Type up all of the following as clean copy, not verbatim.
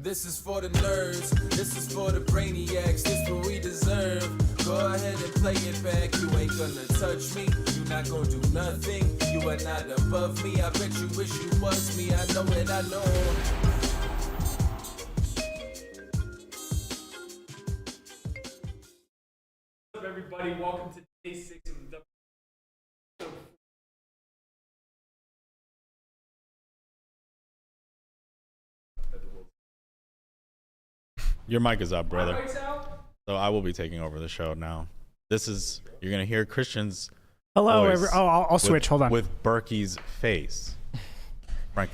This is for the nerds, this is for the brainiacs, this what we deserve. Go ahead and play it back, you ain't gonna touch me, you not gonna do nothing, you are not above me, I bet you wish you was me, I know it, I know. What's up everybody, welcome to day 6 of the Your mic is up, brother. My mic's out? So I will be taking over the show now. This is, you're going to hear Christian's Hello, voice I'll switch. Hold on. with Berkey's face.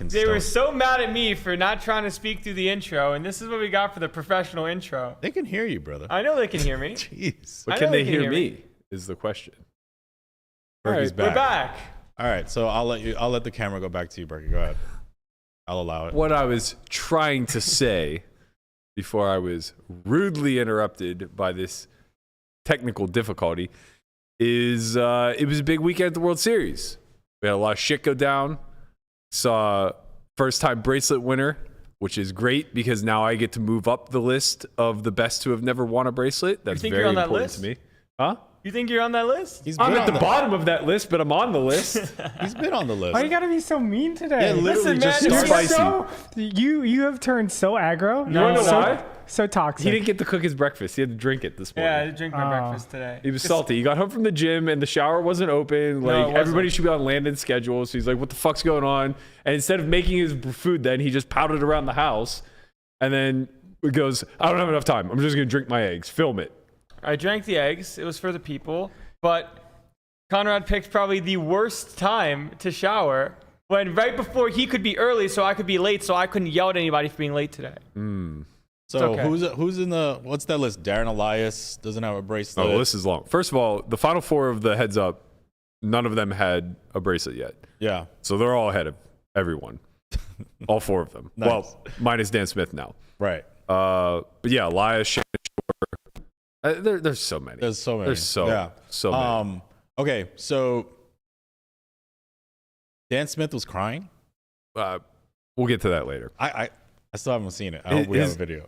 They were so mad at me for not trying to speak through the intro, and this is what we got for the professional intro. They can hear you, brother. I know they can hear me. Jeez. But I can know they they can hear hear me? Is the question. Berkey's back. We're back. All right, so I'll let the camera go back to you, Berkey. Go ahead. I'll allow it. What I was trying to say before I was rudely interrupted by this technical difficulty is it was a big weekend at the World Series. We had a lot of shit go down. Saw first time bracelet winner, which is great because now I get to move up the list of the best to have never won a bracelet. That's think very you're on that important list? to me. Huh? You think you're on that list? I'm at the bottom of that list, but I'm on the list. He's been on the list. Why you gotta be so mean today? Yeah, literally Listen, just man, started. spicy. You have turned so aggro. You wanna know so, why? So toxic. He didn't get to cook his breakfast. He had to drink it this morning. Yeah, I did drink my breakfast today. He was salty. He got home from the gym and the shower wasn't open. No, Like it wasn't. everybody should be on Landon's schedule. So he's like, "What the fuck's going on?" And instead of making his food, then he just pouted around the house, and then it goes, "I don't have enough time. I'm just gonna drink my eggs. Film it." I drank the eggs. It was for the people, but Conrad picked probably the worst time to shower when right before he could be early, so I could be late, so I couldn't yell at anybody for being late today. So okay. who's in the, what's that list? Darren Elias doesn't have a bracelet. Oh, the list is long. First of all, the final four of the heads up, none of them had a bracelet yet. Yeah. So they're all ahead of everyone. All four of them. Nice. Well, minus Dan Smith now. Right. But yeah, Elias, Shannon Shore. There's so many. There's so many. There's so many. Okay, so Dan Smith was crying. We'll get to that later. I still haven't seen it. I hope we have a video.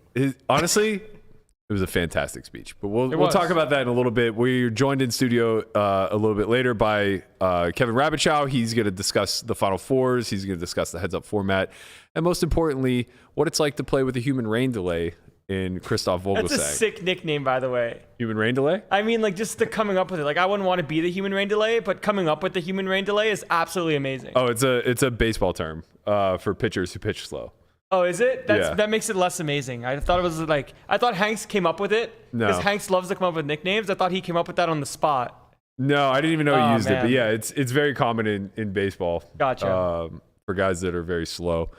Honestly, it was a fantastic speech. But we'll was. talk about that in a little bit. We're joined in studio a little bit later by Kevin Rabichow. He's going to discuss the Final Fours. He's going to discuss the heads-up format. And most importantly, what it's like to play with a human rain delay in Christoph Vogelsang. That's a sick nickname, by the way. Human rain delay? I mean, like, just the coming up with it. Like, I wouldn't want to be the human rain delay, but coming up with the human rain delay is absolutely amazing. Oh, it's a baseball term for pitchers who pitch slow. Oh, is it? Yeah. That makes it less amazing. I thought it was like, I thought Hanks came up with it. No. Because Hanks loves to come up with nicknames. I thought he came up with that on the spot. No, I didn't even know he Oh, used it. man. But yeah, it's very common in baseball. Gotcha. For guys that are very slow.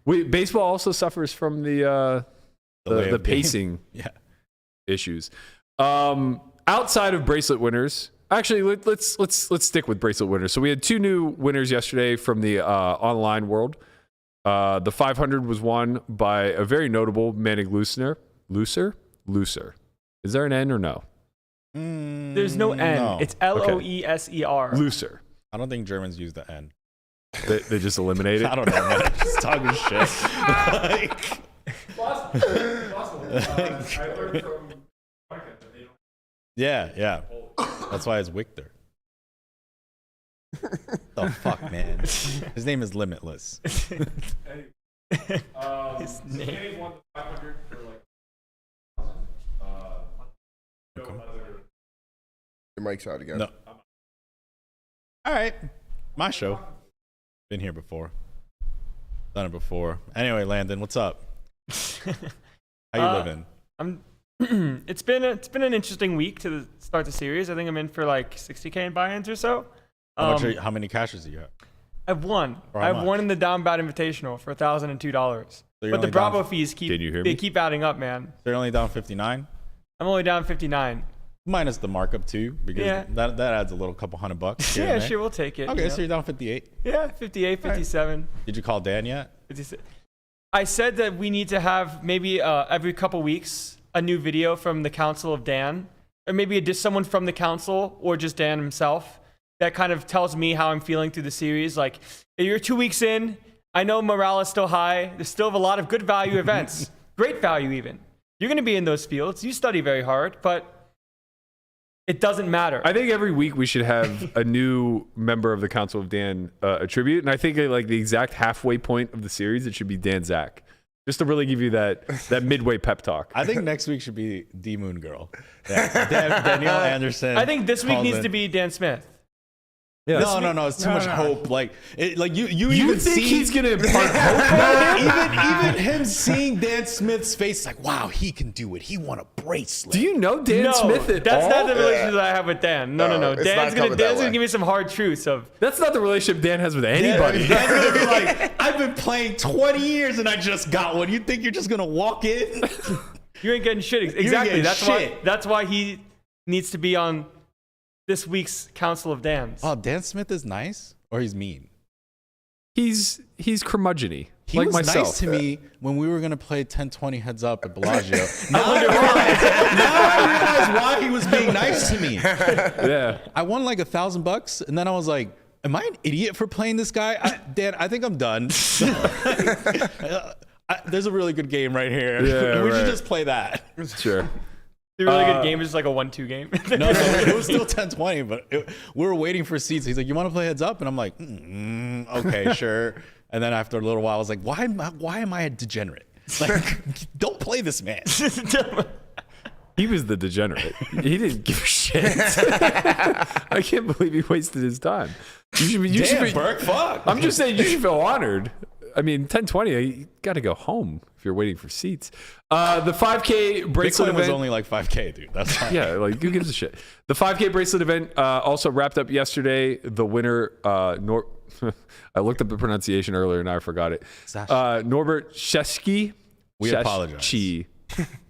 Baseball also suffers from the Delay of game. pacing Yeah. issues. Outside of bracelet winners, actually, let's stick with bracelet winners. So we had two new winners yesterday from the online world. The 500 was won by a very notable Manning Looser. Is there an N or no? There's no N. No. It's Loeser. Looser. I don't think Germans use the N. They just eliminate it. I don't know, man. Just talking shit. Yeah. That's why it's Victor. The fuck, man. His name is Limitless. His name. Your mic's out again. No. All right. My show. Been here before. Done it before. Anyway, Landon, what's up? How you living? It's been an interesting week to start the series. I think I'm in for like 60K in buy-ins or so. How many cashes do you have? I've won. Or how I've much? won in the Down Bad Invitational for $1,002. So you're But the only Bravo down- fees Can you hear me? keep adding up, man. They're only down 59, I'm only down 59. minus the markup too, because Yeah. that adds a little couple $100. here Yeah, and there. sure, we'll take it. Okay, you so know? you're down 58. Yeah, 58, 57. Did you call Dan yet? 56. I said that we need to have maybe every couple weeks a new video from the Council of Dan, or maybe just someone from the council or just Dan himself that kind of tells me how I'm feeling through the series. Like, you're 2 weeks in. I know morale is still high. There's still a lot of good value events. great value even. You're going to be in those fields. You study very hard, but it doesn't matter. I think every week we should have a new member of the Council of Dan attribute, and I think like the exact halfway point of the series, it should be Dan Zach, just to really give you that midway pep talk. I think next week should be D Moon Girl. Yeah. Danielle Anderson. I think this week calls needs in. to be Dan Smith. Yeah. No. It's too much hope. Like you You even think see he's gonna impart hope? even him seeing Dan Smith's face, like, wow, he can do it. He won a bracelet. Do you know Dan Smith at that's all? not the relationship that I have with Dan. No. No, it's Dan's not coming that gonna way. give me some hard truths of. That's not the relationship Dan has with anybody. Dan's gonna be like, I've been playing 20 years and I just got one. You think you're just gonna walk in? You ain't getting shit. Exactly. getting That's why he needs to be on this week's Council of Dans. Oh, Dan Smith is nice or he's mean? He's curmudgeon-y, He like was myself. nice to me when we were gonna play 10-20 heads up at Bellagio. now I realize why he was being nice to me. Yeah. I won like $1,000, and then I was like, "Am I an idiot for playing this guy?" Dan, I think I'm done. There's a really good game right here. Yeah, we right. should just play that. Sure. The really good game is just like a 1-2 game. No, it was still 10-20, but we were waiting for seats. He's like, "You want to play heads up?" And I'm like, "Okay, sure." And then after a little while, I was like, "Why am I a degenerate? Like, don't play this man." He was the degenerate. He didn't give a shit. I can't believe he wasted his time. You should be, Burke, fuck. I'm just saying you should feel honored. I mean, 10-20, you got to go home if you're waiting for seats. The 5K bracelet Bitcoin was event. only like 5K, dude. That's fine. Yeah, like who gives a shit? The 5K bracelet event also wrapped up yesterday. The winner, I looked up the pronunciation earlier and I forgot it. Norbert Szecsi. We apologize. Szecsi.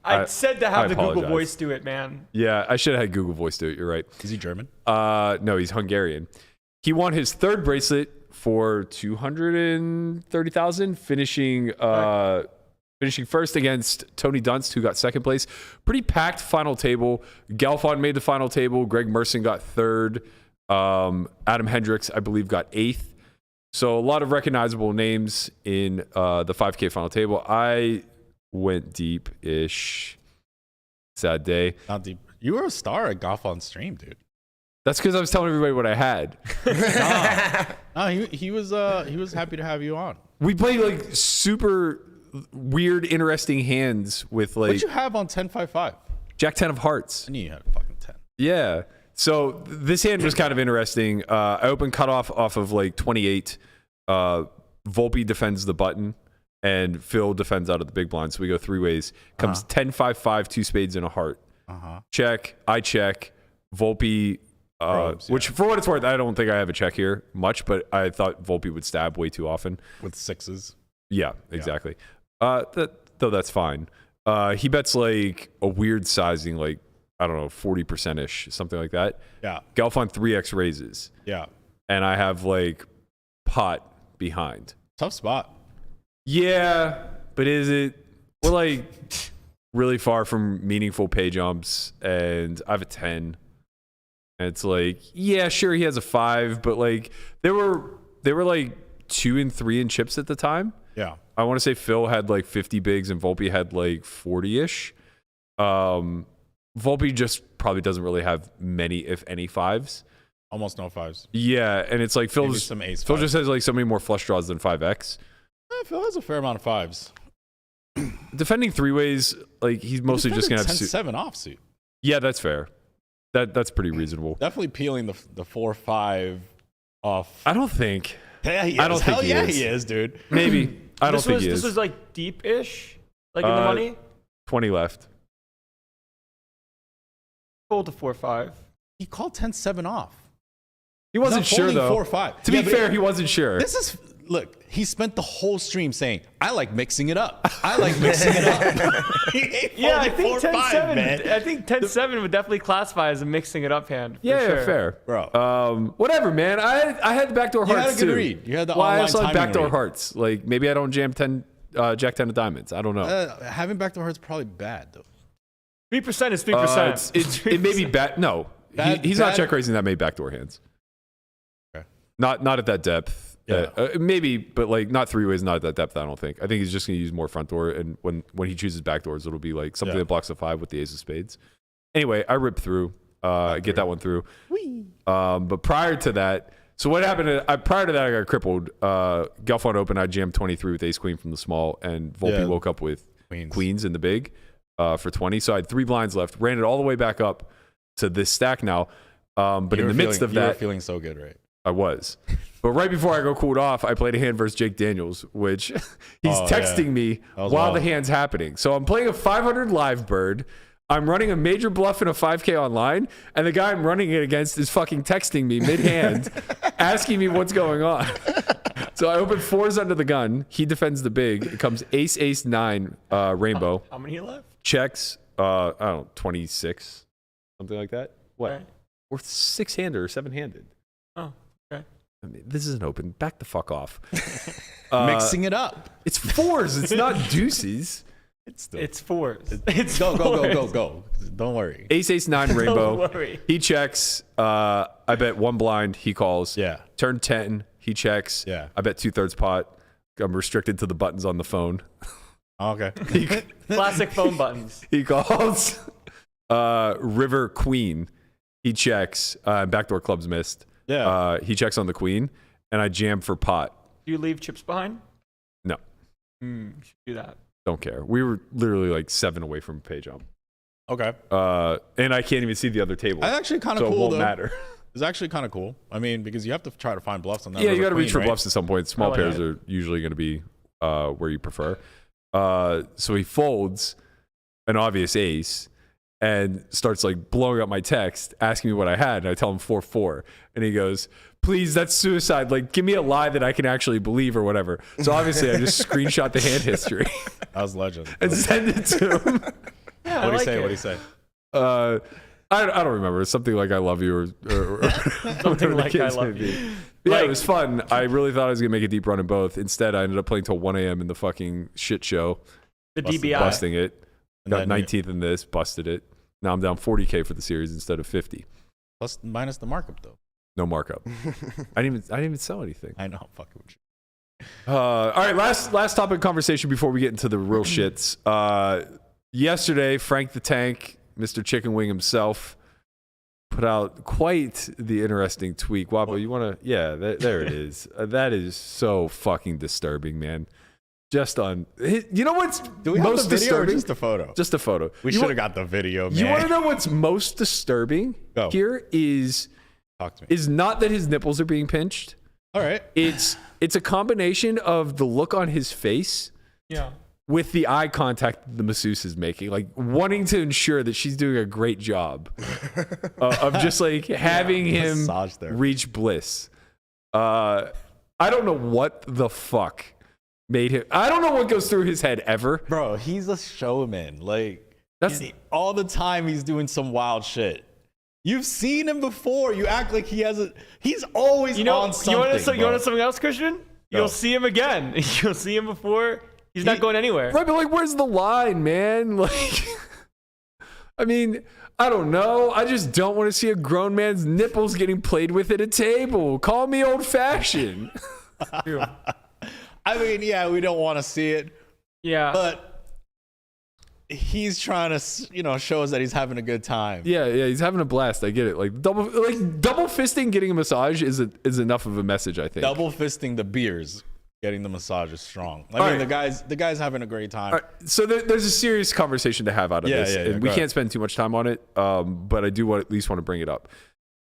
I said to I have the Google apologize. Voice do it, man. Yeah, I should have had Google Voice do it. You're right. Is he German? No, he's Hungarian. He won his third bracelet for $230,000, finishing first against Tony Dunst, who got second place. Pretty packed final table. Gelfand made the final table. Greg Merson got third. Adam Hendricks, I believe, got eighth. So a lot of recognizable names in the 5K final table. I went deep-ish. Sad day. Not deep. You were a star at Golf on Stream, dude. That's because I was telling everybody what I had. No, he was happy to have you on. We played like super weird, interesting hands with like What'd you have on 10-5-5? Jack 10 of hearts. I knew you had fucking 10. Yeah. So this hand was kind of interesting. I opened cutoff off of like 28. Volpe defends the button and Phil defends out of the big blind. So we go three ways. Comes 10-5-5, two spades and a heart. Check. I check. Volpe. Probes, Which, for what it's worth, I don't think I have a check here much, but I thought Volpe would stab way too often. With sixes. Yeah, exactly. Though that's fine. He bets like a weird sizing, like, I don't know, 40%-ish, something like that. Yeah. Gelfand 3x raises. Yeah. And I have like pot behind. Tough spot. Yeah, but is it? We're like really far from meaningful pay jumps, and I have a 10. And it's like, yeah, sure, he has a 5, but like they were like 2 and 3 in chips at the time. Yeah. I want to say Phil had like 50 bigs and Volpe had like 40-ish. Volpe just probably doesn't really have many, if any, 5s. Almost no 5s. Yeah, and it's like Maybe Phil some ace just 5s. has like so many more flush draws than 5x. Phil has a fair amount of 5s. Defending three ways, like he's mostly just gonna have 10-7 offsuit. Yeah, that's fair. That's pretty reasonable. Definitely peeling the 4-5 off. I don't think. Yeah, he is. I don't think Hell he yeah, is. he is, dude. Maybe. I don't think he This is. was like deep-ish, like in the money. 20 left. Fold to 4-5. He called 10-7 off. He wasn't He's not sure folding though. 4-5. To Yeah, be but fair, he wasn't sure. This is look. He spent the whole stream saying, "I like mixing it up. I like mixing it up." Yeah, I think 4-5, 10-7. man. I think 10-7 would definitely classify as a mixing it up hand. For Yeah, sure. fair. Bro. Whatever, man. I had the backdoor You hearts had a good too. read. You had the well, I online also had timing backdoor read. hearts. Like maybe I don't jam 10, Jack 10 of diamonds. I don't know. Having backdoor hearts probably bad though. 3% is 3%. It may be bad. No, he's not Bad- check raising that many backdoor hands. Okay. Not at that depth. Yeah. Maybe, but like not three ways, not that depth. I don't think. I think he's just going to use more front door, and when he chooses back doors, it'll be like something that blocks the 5 with the ace of spades. Anyway, I rip through, get that one through. But prior to that, so what happened? Prior to that, I got crippled. Gelfond open, I jammed 23 with ace queen from the small, and Volpe woke up with queens in the big for 20. So I had 3 blinds left. Ran it all the way back up to this stack now. But in the midst of that, you were feeling so good, right? I was. But right before I go cooled off, I played a hand versus Jake Daniels, which he's texting me while the hand's happening. So I'm playing a 500 live bird. I'm running a major bluff in a 5K online, and the guy I'm running it against is fucking texting me mid-hand, asking me what's going on. So I open 4s under the gun. He defends the big. It comes ace, ace, 9, rainbow. How many left? Checks, I don't know, 26, something like that. What? Right. Or 6-handed or 7-handed. Oh, okay. I mean, this isn't open. Back the fuck off. Mixing it up. It's 4s. It's not deuces. It's 4s. It's Go. Don't worry. Ace, ace, 9, rainbow. Don't worry. He checks. I bet 1 blind. He calls. Yeah. Turn 10. He checks. Yeah. I bet 2/3 pot. I'm restricted to the buttons on the phone. Okay. Classic phone buttons. He calls. River queen. He checks. Backdoor clubs missed. Yeah. He checks on the queen, and I jam for pot. Do you leave chips behind? No. You should do that. Don't care. We were literally like 7 away from pay jump. Okay. And I can't even see the other table. That's actually kind of so cool. it won't though. matter. It's actually kind of cool. I mean, because you have to try to find bluffs on that. Yeah, you got to reach for right? bluffs at some point. Small like pairs it. are usually going to be where you prefer. So he folds an obvious ace and starts like blowing up my text, asking me what I had. And I tell him 4-4. And he goes, please, that's suicide. Like, give me a lie that I can actually believe or whatever. So obviously I just screenshot the hand history That was legend. and send it to him. Yeah, What do you I like say? it. What do you say? I don't remember. It's something like I love you or Something the like case I love may you. be. Yeah, it was fun. I really thought I was going to make a deep run in both. Instead, I ended up playing till 1 a.m. in the fucking shit show. The DBI. Busting it. And Got then 19th in this, busted it. Now I'm down 40K for the series instead of 50. Plus minus the markup though. No markup. I didn't even sell anything. I know. Fucking with you. All right, last topic of conversation before we get into the real shits. Yesterday, Frank the Tank, Mr. Chicken Wing himself, put out quite the interesting tweak. Wabo, you want to? Yeah, there it is. That is so fucking disturbing, man. Just on, you know what's Do we have most the video or disturbing? just a photo? Just a photo. We You should wa- have got the video, man. You want to know what's most disturbing Go. here is Talk to me. is not that his nipples are being pinched. All right. It's a combination of the look on his face Yeah. with the eye contact the masseuse is making, like wanting to ensure that she's doing a great job of just like having him Massage therapy. reach bliss. I don't know what the fuck made him. I don't know what goes through his head ever. Bro, he's a showman. Like That's all the time he's doing some wild shit. You've seen him before. You act like he hasn't. He's always You know, on something. you want to bro. know something else, Christian? You'll see him again. You'll see him before. He's not going anywhere. right, but like, where's the line, man? Like, I mean, I don't know. I just don't want to see a grown man's nipples getting played with at a table. Call me old fashioned. I mean, yeah, we don't want to see it, Yeah. but he's trying to, show us that he's having a good time. Yeah, he's having a blast. I get it. Like double fisting getting a massage is enough of a message, I think. Double fisting the beers, getting the massage is strong. I All mean, right. the guy's having a great time. All right, so there's a serious conversation to have out of Yeah, this, yeah, yeah, and go we ahead. can't spend too much time on it. But I do at least want to bring it up.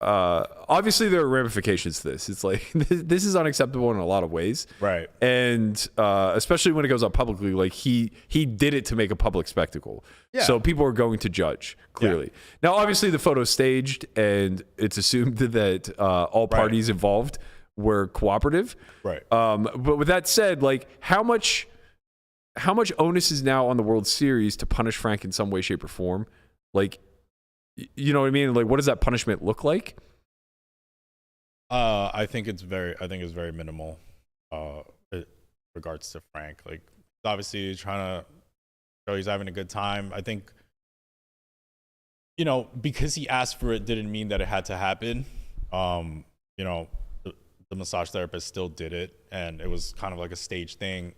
Obviously, there are ramifications to this. It's like this is unacceptable in a lot of ways, Right. and especially when it goes up publicly. Like he did it to make a public spectacle, Yeah. so people are going to judge clearly. Now, obviously, the photo's staged, and it's assumed that all parties involved were cooperative. Right. But with that said, like how much onus is now on the World Series to punish Frank in some way, shape, or form? Like, you know what I mean? Like, what does that punishment look like? I think it's very minimal. In regards to Frank, like obviously he's trying to show he's having a good time. I think, because he asked for it didn't mean that it had to happen. the massage therapist still did it, and it was kind of like a stage thing.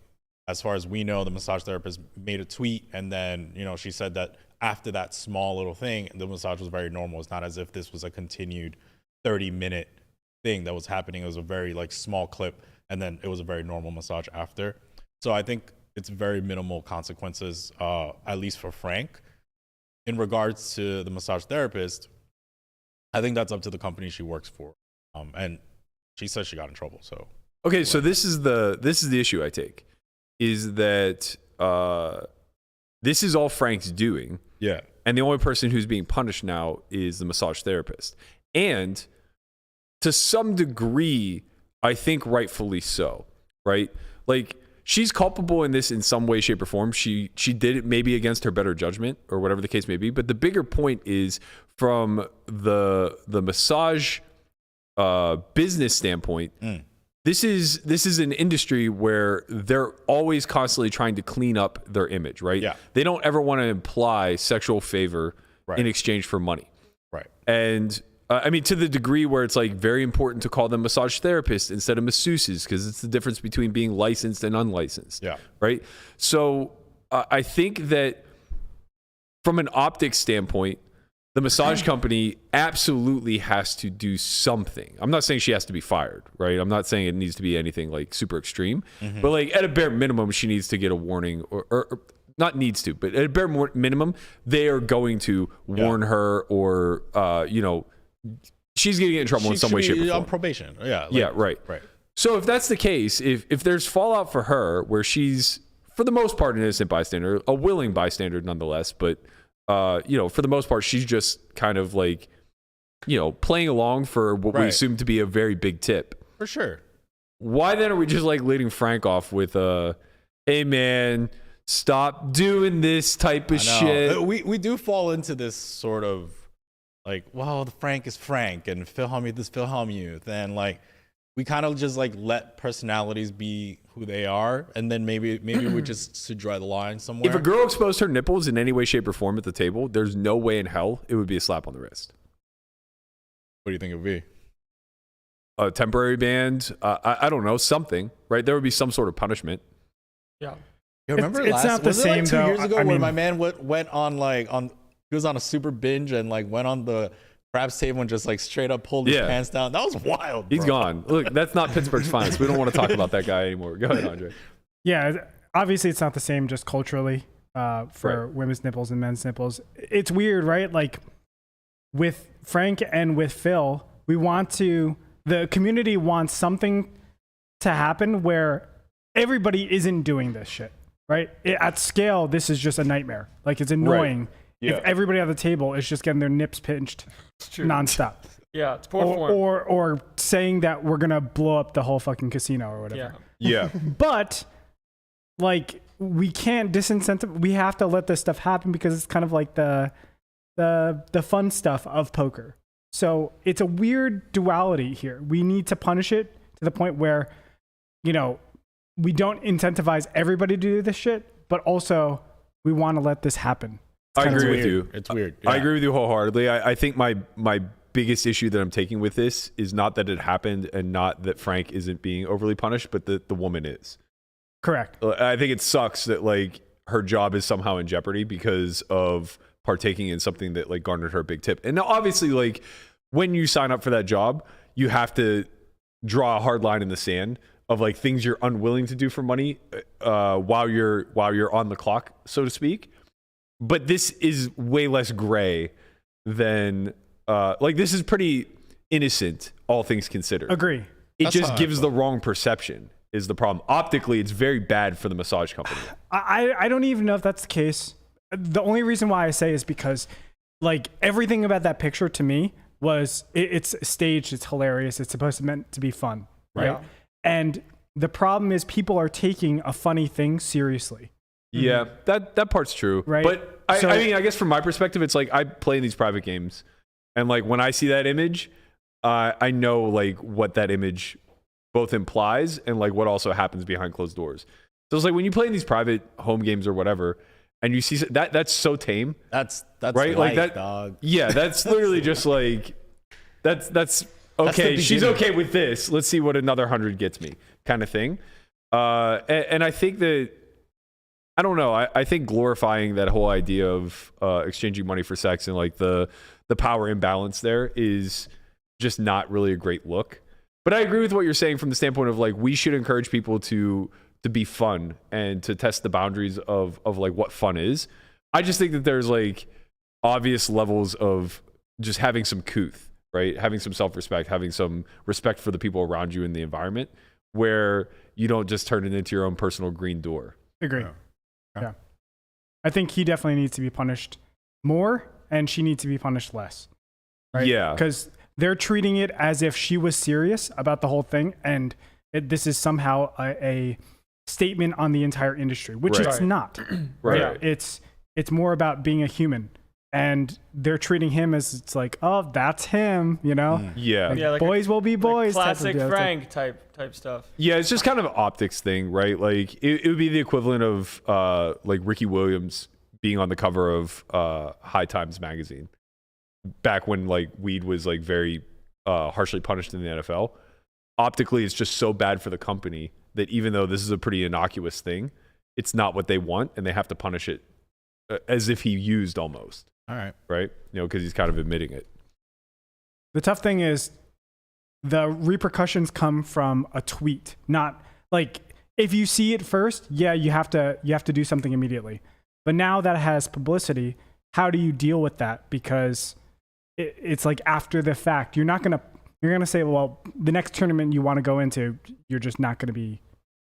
As far as we know, the massage therapist made a tweet, and then, you know, she said that after that small little thing, the massage was very normal. It's not as if this was a continued 30-minute thing that was happening. It was a very like small clip, and then it was a very normal massage after. So I think it's very minimal consequences, at least for Frank. In regards to the massage therapist, I think that's up to the company she works for. And she says she got in trouble. So Okay, so this is the issue I take, is that this is all Frank's doing. yeah, And the only person who's being punished now is the massage therapist. And to some degree, I think rightfully so, right? Like, she's culpable in this in some way, shape, or form. She did it maybe against her better judgment or whatever the case may be. But the bigger point is, from the massage business standpoint, this is an industry where they're always constantly trying to clean up their image, right? Yeah. They don't ever want to imply sexual favor Right. in exchange for money. right. And I mean, to the degree where it's like very important to call them massage therapists instead of masseuses, because it's the difference between being licensed and unlicensed. Yeah. Right. So I think that from an optics standpoint, the massage company absolutely has to do something. I'm not saying she has to be fired, right? I'm not saying it needs to be anything like super extreme, but like at a bare minimum, she needs to get a warning, or not needs to, but at a bare minimum, they are going to warn her, or you know, she's going to get in trouble in some way, shape, or form. On probation. Yeah. Yeah, right. Right. So if that's the case, if there's fallout for her, where she's for the most part an innocent bystander, a willing bystander nonetheless, but you know, for the most part, she's just kind of like, you know, playing along for what we Right. assume to be a very big tip. For sure. Why then are we just like letting Frank off with hey man, stop doing this type of shit? We do fall into this sort of like, well, Frank is Frank and Philhelmuth is Philhelmuth, and like we kind of just like let personalities be who they are, and then maybe we just should draw the line somewhere. If a girl exposed her nipples in any way, shape, or form at the table, there's no way in hell it would be a slap on the wrist. What do you think it would be? A temporary ban, I don't know, something, right? There would be some sort of punishment. Yeah. You remember It's not the was it like same, 2 though. years ago I when mean- my man went on he was on a super binge and like went on the Crab's table and just like straight up pulled his Yeah. pants down. That was wild. He's bro. gone. Look, that's not Pittsburgh's finest. We don't want to talk about that guy anymore. Go ahead, Andre. Yeah, obviously it's not the same just culturally for women's nipples and men's nipples. It's weird, right? Like with Frank and with Phil, the community wants something to happen where everybody isn't doing this shit, right? At scale, this is just a nightmare. Like, it's annoying Yeah. if everybody at the table is just getting their nips pinched nonstop. Yeah, it's poor form. Or saying that we're gonna blow up the whole fucking casino or whatever. Yeah. Yeah. But like, we can't disincentive. We have to let this stuff happen because it's kind of like the fun stuff of poker. So it's a weird duality here. We need to punish it to the point where, you know, we don't incentivize everybody to do this shit, but also we want to let this happen. I kinda agree with Weird. you. It's weird. I Yeah. agree with you wholeheartedly. I think my biggest issue that I'm taking with this is not that it happened and not that Frank isn't being overly punished, but that the woman is. Correct. I think it sucks that like her job is somehow in jeopardy because of partaking in something that like garnered her a big tip. And now obviously, like, when you sign up for that job, you have to draw a hard line in the sand of like things you're unwilling to do for money while you're on the clock, so to speak. But this is way less gray than like, this is pretty innocent, all things considered. Agree. It That's how just I gives feel. the wrong perception is the problem. Optically, it's very bad for the massage company. I don't even know if that's the case. The only reason why I say is because like everything about that picture to me was it's staged, it's hilarious, it's supposed to meant to be fun, right? Yeah. And the problem is people are taking a funny thing seriously. Yeah, that part's true. Right. But So- I mean, I guess from my perspective, it's like I play in these private games, and like when I see that image, I know like what that image both implies and like what also happens behind closed doors. So it's like when you play in these private home games or whatever, and you see that's so tame. That's Right? Like life, that- dog. Yeah, that's literally just like that's okay, she's beginning. okay with this. Let's see what another 100 gets me, kind of thing. And I think that, I don't know. I think glorifying that whole idea of exchanging money for sex and like the power imbalance there is just not really a great look. But I agree with what you're saying from the standpoint of like we should encourage people to be fun and to test the boundaries of like what fun is. I just think that there's like obvious levels of just having some couth, right? Having some self-respect, having some respect for the people around you in the environment where you don't just turn it into your own personal green door. Agree. Yeah. I think he definitely needs to be punished more and she needs to be punished less. Right? Yeah. Because they're treating it as if she was serious about the whole thing and this is somehow a statement on the entire industry, which Right. it's not. Right. It's more about being a human. And they're treating him as it's like, oh, that's him, you know? Yeah. Like, Yeah, like boys will be boys. Like type of classic deal. It's like- Frank type stuff. Yeah, it's just kind of an optics thing, right? Like it would be the equivalent of like Ricky Williams being on the cover of High Times magazine back when like weed was like very harshly punished in the NFL. Optically, it's just so bad for the company that even though this is a pretty innocuous thing, it's not what they want and they have to punish it as if he used almost. All right. Right? You know, because he's kind of admitting it. The tough thing is the repercussions come from a tweet, not like if you see it first, yeah, you have to do something immediately. But now that it has publicity, how do you deal with that? Because it's like after the fact, you're gonna say, well, the next tournament you want to go into, you're just not gonna be,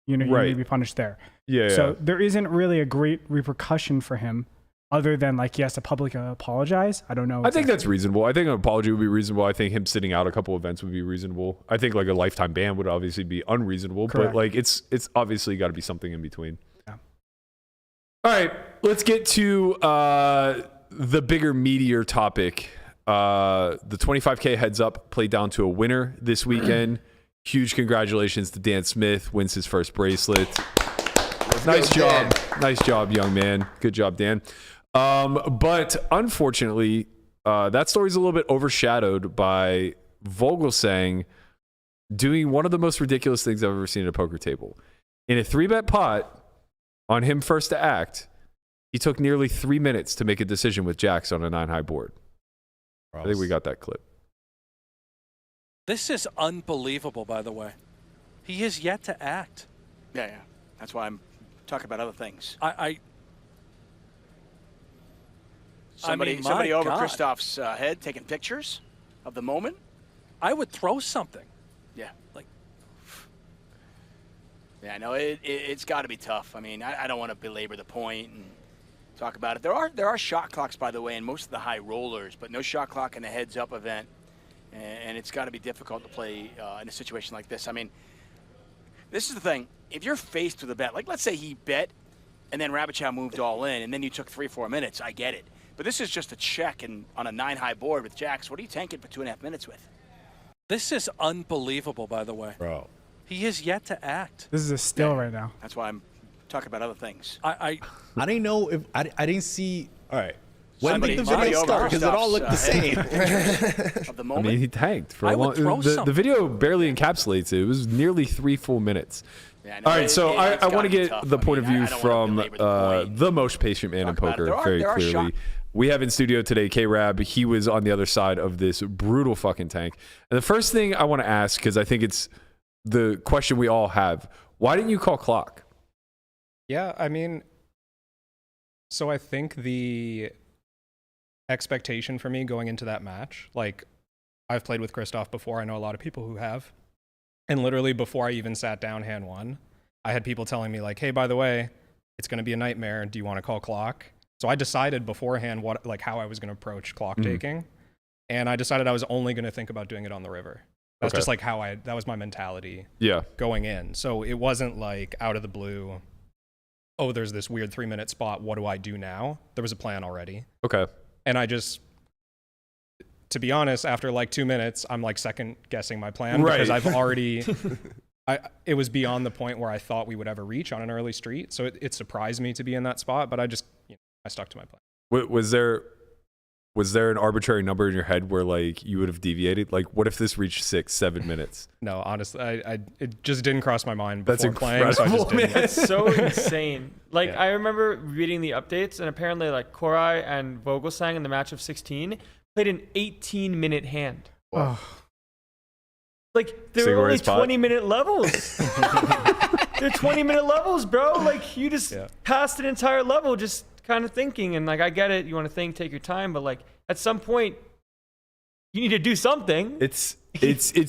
you're Right. gonna be punished there. Yeah. So there isn't really a great repercussion for him other than like he has to publicly apologize. I don't know. I think that's reasonable. I think an apology would be reasonable. I think him sitting out a couple events would be reasonable. I think like a lifetime ban would obviously be unreasonable, Correct. but like it's obviously got to be something in between. Yeah. All right, let's get to the bigger, meatier topic. The 25K heads up played down to a winner this weekend. Huge congratulations to Dan Smith, wins his first bracelet. Nice job. Nice job, young man. Good job, Dan. But unfortunately, that story's a little bit overshadowed by Vogelsang doing one of the most ridiculous things I've ever seen at a poker table. In a 3-bet pot on him first to act, he took nearly 3 minutes to make a decision with jacks on a 9-high board. I think we got that clip. This is unbelievable, by the way. He has yet to act. Yeah. That's why I'm talking about other things. I Somebody mean, my over God. Christoph's head taking pictures of the moment. I would throw something. Yeah. Like, Yeah, no, it's got to be tough. I mean, I don't want to belabor the point and talk about it. There are shot clocks, by the way, in most of the high rollers, but no shot clock in the heads-up event. And it's got to be difficult to play in a situation like this. I mean, this is the thing. If you're faced with a bet, like let's say he bet and then Rabichow moved all in and then you took 3-4 minutes, I get it. But this is just a check and on a 9-high board with jacks. What are you tanking for 2.5 minutes with? this is unbelievable, by the way. Bro. He has yet to act. This is a still right now. That's why I'm talking about other things. I I didn't know if I didn't see. All right. When Somebody- did the somebody video over start? Because it all looked the Christoph's, same. Of the I moment. mean, he tanked for I a would long throw the something. video barely encapsulates it. It was nearly 3 full minutes. Yeah, no, All right, so I it's want gotta to be get tough. the I point mean, of view I don't wanna from belabor the point. the most patient man in Talk about it. poker, There are very shock- clearly. We have in studio today KRab. He was on the other side of this brutal fucking tank. And the first thing I want to ask, because I think it's the question we all have, why didn't you call clock? Yeah, I mean, so I think the expectation for me going into that match, like I've played with Christoph before. I know a lot of people who have. And literally before I even sat down hand one, I had people telling me like, hey, by the way, it's going to be a nightmare. Do you want to call clock? So I decided beforehand how I was going to approach clock taking. And I decided I was only going to think about doing it on the river. That's Okay. just like that was my mentality Yeah. going in. So it wasn't like out of the blue, oh, there's this weird 3-minute spot. What do I do now? There was a plan already. Okay. And I just, to be honest, after like 2 minutes, I'm like second guessing my plan because Right. I've already, it was beyond the point where I thought we would ever reach on an early street. So it surprised me to be in that spot, but I just, I stuck to my plan. Was there Was there an arbitrary number in your head where like you would have deviated? Like, what if this reached 6-7 minutes? No, honestly, it just didn't cross my mind That's before playing, so I just didn't. It's so insane. Like, Yeah. I remember reading the updates, and apparently, like, Korai and Vogelsang in the match of 16 played an 18-minute hand. Oh, Like, they Single were only race pot? 20-minute levels. They're 20-minute levels, bro. Like, you just passed an entire level just kind of thinking. And, like, I get it. You want to think, take your time. But, like, at some point, you need to do something. It's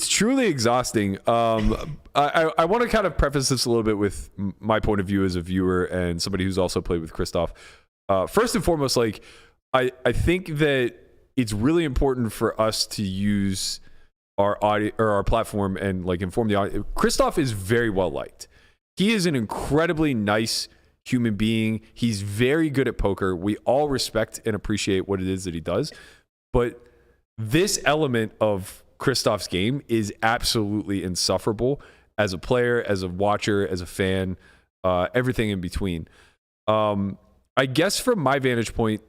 truly exhausting. I want to kind of preface this a little bit with my point of view as a viewer and somebody who's also played with Christoph. First and foremost, like I think that it's really important for us to use our audio or our platform and like inform the audience. Christoph is very well liked. He is an incredibly nice human being. He's very good at poker. We all respect and appreciate what it is that he does, but this element of Christoph's game is absolutely insufferable as a player, as a watcher, as a fan, everything in between. I guess from my vantage point,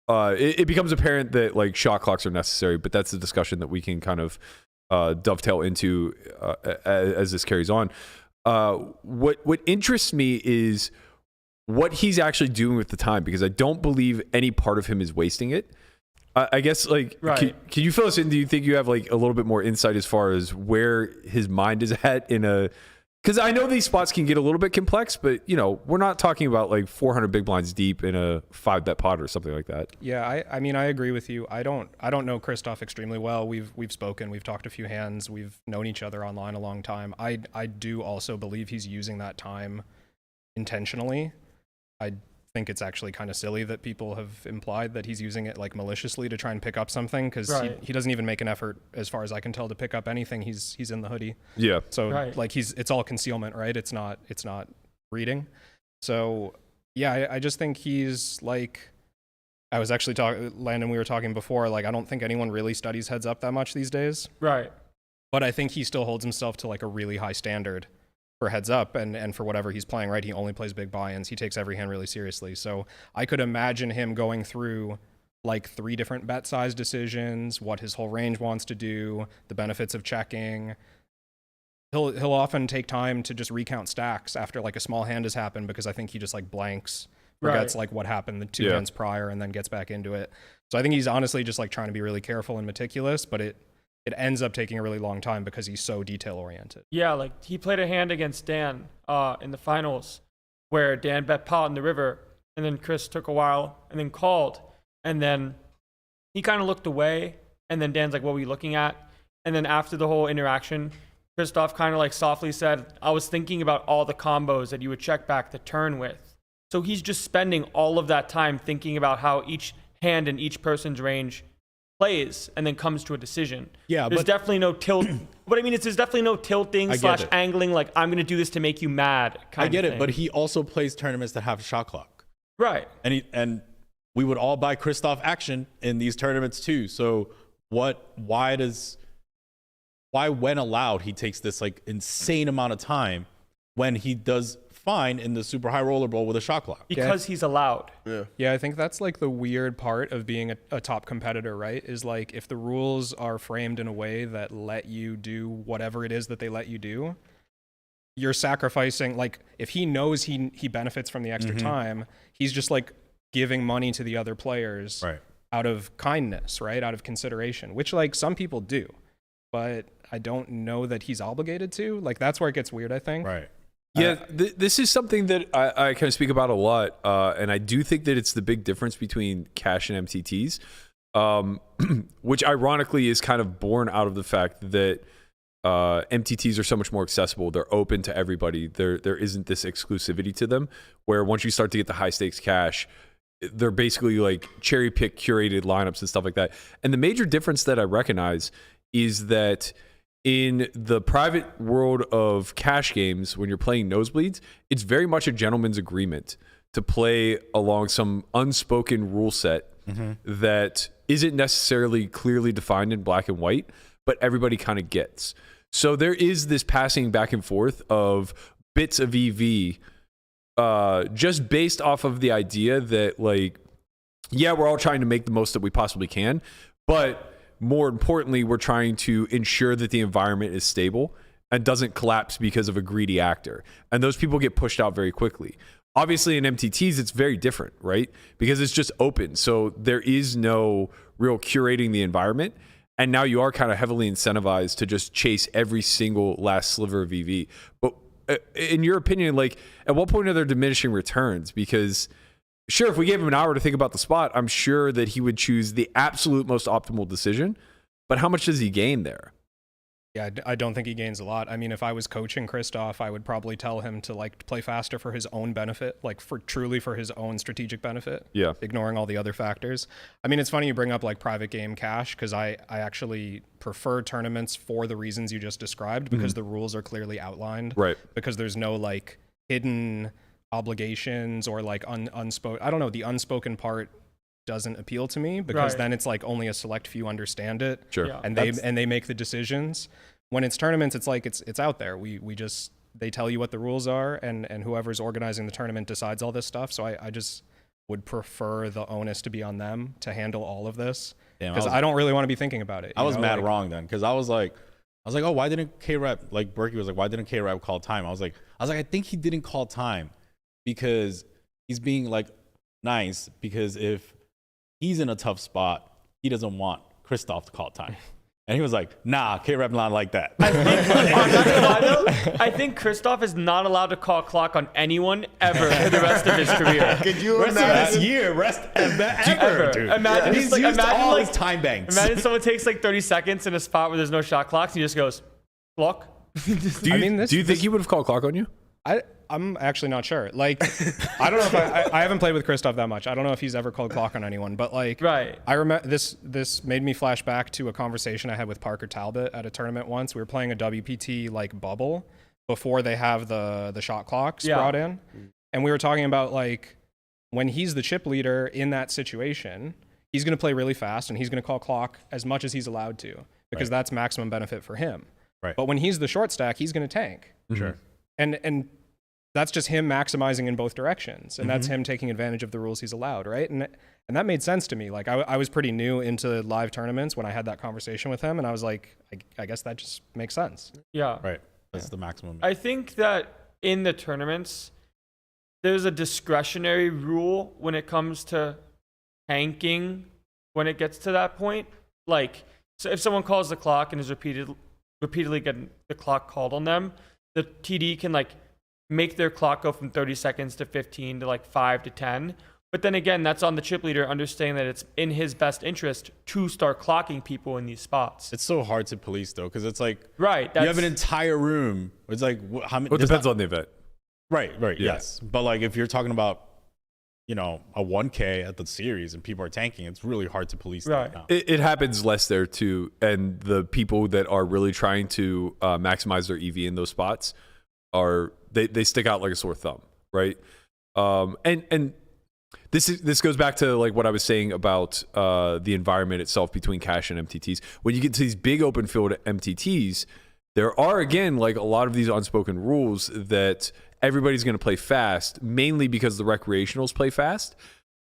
it becomes apparent that like shot clocks are necessary, but that's a discussion that we can kind of dovetail into as this carries on. What interests me is what he's actually doing with the time, because I don't believe any part of him is wasting it. I guess, like, Right. can you fill us in? Do you think you have, like, a little bit more insight as far as where his mind is at in a... Because I know these spots can get a little bit complex, but, you know, we're not talking about, like, 400 big blinds deep in a 5-bet pot or something like that. Yeah, I mean, I agree with you. I don't know Christoph extremely well. We've spoken, we've talked a few hands, we've known each other online a long time. I do also believe he's using that time intentionally. I think it's actually kind of silly that people have implied that he's using it like maliciously to try and pick up something, because Right. he doesn't even make an effort, as far as I can tell, to pick up anything. He's in the hoodie. Yeah. So Right. like it's all concealment, right? It's not reading. So yeah, I just think he's like, I was actually talking, Landon, we were talking before, like I don't think anyone really studies heads up that much these days, Right. but I think he still holds himself to like a really high standard for heads up and for whatever he's playing, right? He only plays big buy-ins. He takes every hand really seriously. So I could imagine him going through like 3 different bet size decisions, what his whole range wants to do, the benefits of checking. He'll often take time to just recount stacks after like a small hand has happened, because I think he just like blanks, forgets Right. like what happened the 2 hands prior, and then gets back into it. So I think he's honestly just like trying to be really careful and meticulous, but it ends up taking a really long time because he's so detail oriented. Yeah, like he played a hand against Dan in the finals where Dan bet pot in the river, and then Chris took a while and then called, and then he kind of looked away, and then Dan's like, what were you looking at? And then after the whole interaction, Christoph kind of like softly said, I was thinking about all the combos that you would check back the turn with. So he's just spending all of that time thinking about how each hand in each person's range plays and then comes to a decision. Yeah, there's but- definitely no tilt. What I mean is there's definitely no tilting I / get it. angling, like I'm going to do this to make you mad kind I get of it, thing. but he also plays tournaments that have a shot clock. Right. And we would all buy Christoph action in these tournaments too. So why when allowed he takes this like insane amount of time when he does fine in the super high roller bowl with a shot clock? Because he's allowed. Yeah, I think that's like the weird part of being a top competitor, right? Is like if the rules are framed in a way that let you do whatever it is that they let you do, you're sacrificing, like if he knows he benefits from the extra time, he's just like giving money to the other players Right. out of kindness, right? Out of consideration, which like some people do, but I don't know that he's obligated to. Like that's where it gets weird, I think. Right. Yeah, this is something that I kind of speak about a lot, and I do think that it's the big difference between cash and MTTs, which ironically is kind of born out of the fact that MTTs are so much more accessible. They're open to everybody. There isn't this exclusivity to them, where once you start to get the high stakes cash, they're basically like cherry pick curated lineups and stuff like that. And the major difference that I recognize is that in the private world of cash games, when you're playing nosebleeds, it's very much a gentleman's agreement to play along some unspoken rule set that isn't necessarily clearly defined in black and white, but everybody kind of gets. So there is this passing back and forth of bits of EV just based off of the idea that like yeah, we're all trying to make the most that we possibly can, but more importantly, we're trying to ensure that the environment is stable and doesn't collapse because of a greedy actor. And those people get pushed out very quickly. Obviously, in MTTs, it's very different, right? Because it's just open. So there is no real curating the environment. And now you are kind of heavily incentivized to just chase every single last sliver of EV. But in your opinion, like, at what point are there diminishing returns? Because sure, if we gave him an hour to think about the spot, I'm sure that he would choose the absolute most optimal decision. But how much does he gain there? Yeah, I don't think he gains a lot. I mean, if I was coaching Christoph, I would probably tell him to like play faster for his own benefit, like for his own strategic benefit. Yeah. Ignoring all the other factors. I mean, it's funny you bring up like private game cash, because I actually prefer tournaments for the reasons you just described, because the rules are clearly outlined. Right. Because there's no like hidden obligations or like unspoken. I don't know. The unspoken part doesn't appeal to me, because then it's like only a select few understand it. Sure. Yeah. And they make the decisions. When it's tournaments, it's like it's out there. We just, they tell you what the rules are, and whoever's organizing the tournament decides all this stuff. So I just would prefer the onus to be on them to handle all of this, because I don't really want to be thinking about it. I was mad wrong then, because I was like, oh, why didn't KRab, like Berkey was like, why didn't KRab call time? I was like, I think he didn't call time because he's being like nice, because if he's in a tough spot, he doesn't want Christoph to call time. And he was like, nah, KRab not like that. I think, I'm not gonna lie though, I think Christoph is not allowed to call clock on anyone ever for the rest of his career. Could you imagine? Ever, dude. Imagine, He's just, like, used imagine all like his time banks. Imagine someone takes like 30 seconds in a spot where there's no shot clocks, and he just goes, clock. Do you think he would have called clock on you? I'm actually not sure. Like, I don't know if I haven't played with Christoph that much. I don't know if he's ever called clock on anyone, but like, Right. I remember this made me flash back to a conversation I had with Parker Talbot at a tournament once. We were playing a WPT like bubble before they have the shot clocks brought in. And we were talking about like, when he's the chip leader in that situation, he's going to play really fast and he's going to call clock as much as he's allowed to, because that's maximum benefit for him. Right. But when he's the short stack, he's going to tank. Sure. And that's just him maximizing in both directions, and that's him taking advantage of the rules he's allowed, right? And that made sense to me. Like, I was pretty new into live tournaments when I had that conversation with him, and I was like, I guess that just makes sense. Yeah. Right. That's the maximum. I think that in the tournaments, there's a discretionary rule when it comes to tanking when it gets to that point. Like, so if someone calls the clock and is repeatedly getting the clock called on them, the TD can like make their clock go from 30 seconds to 15 to like 5 to 10. But then again, that's on the chip leader understanding that it's in his best interest to start clocking people in these spots. It's so hard to police though, because it's like, Right. you have an entire room. It's like, how many? Well, it depends on the event. Right. Yeah. Yes. But like, if you're talking about, you know, a 1K at the series and people are tanking, it's really hard to police Right. that now. It happens less there too, and the people that are really trying to maximize their EV in those spots are they stick out like a sore thumb, right? And this goes back to like what I was saying about the environment itself between cash and MTTs. When you get to these big open field MTTs, there are again like a lot of these unspoken rules that everybody's going to play fast, mainly because the recreationals play fast.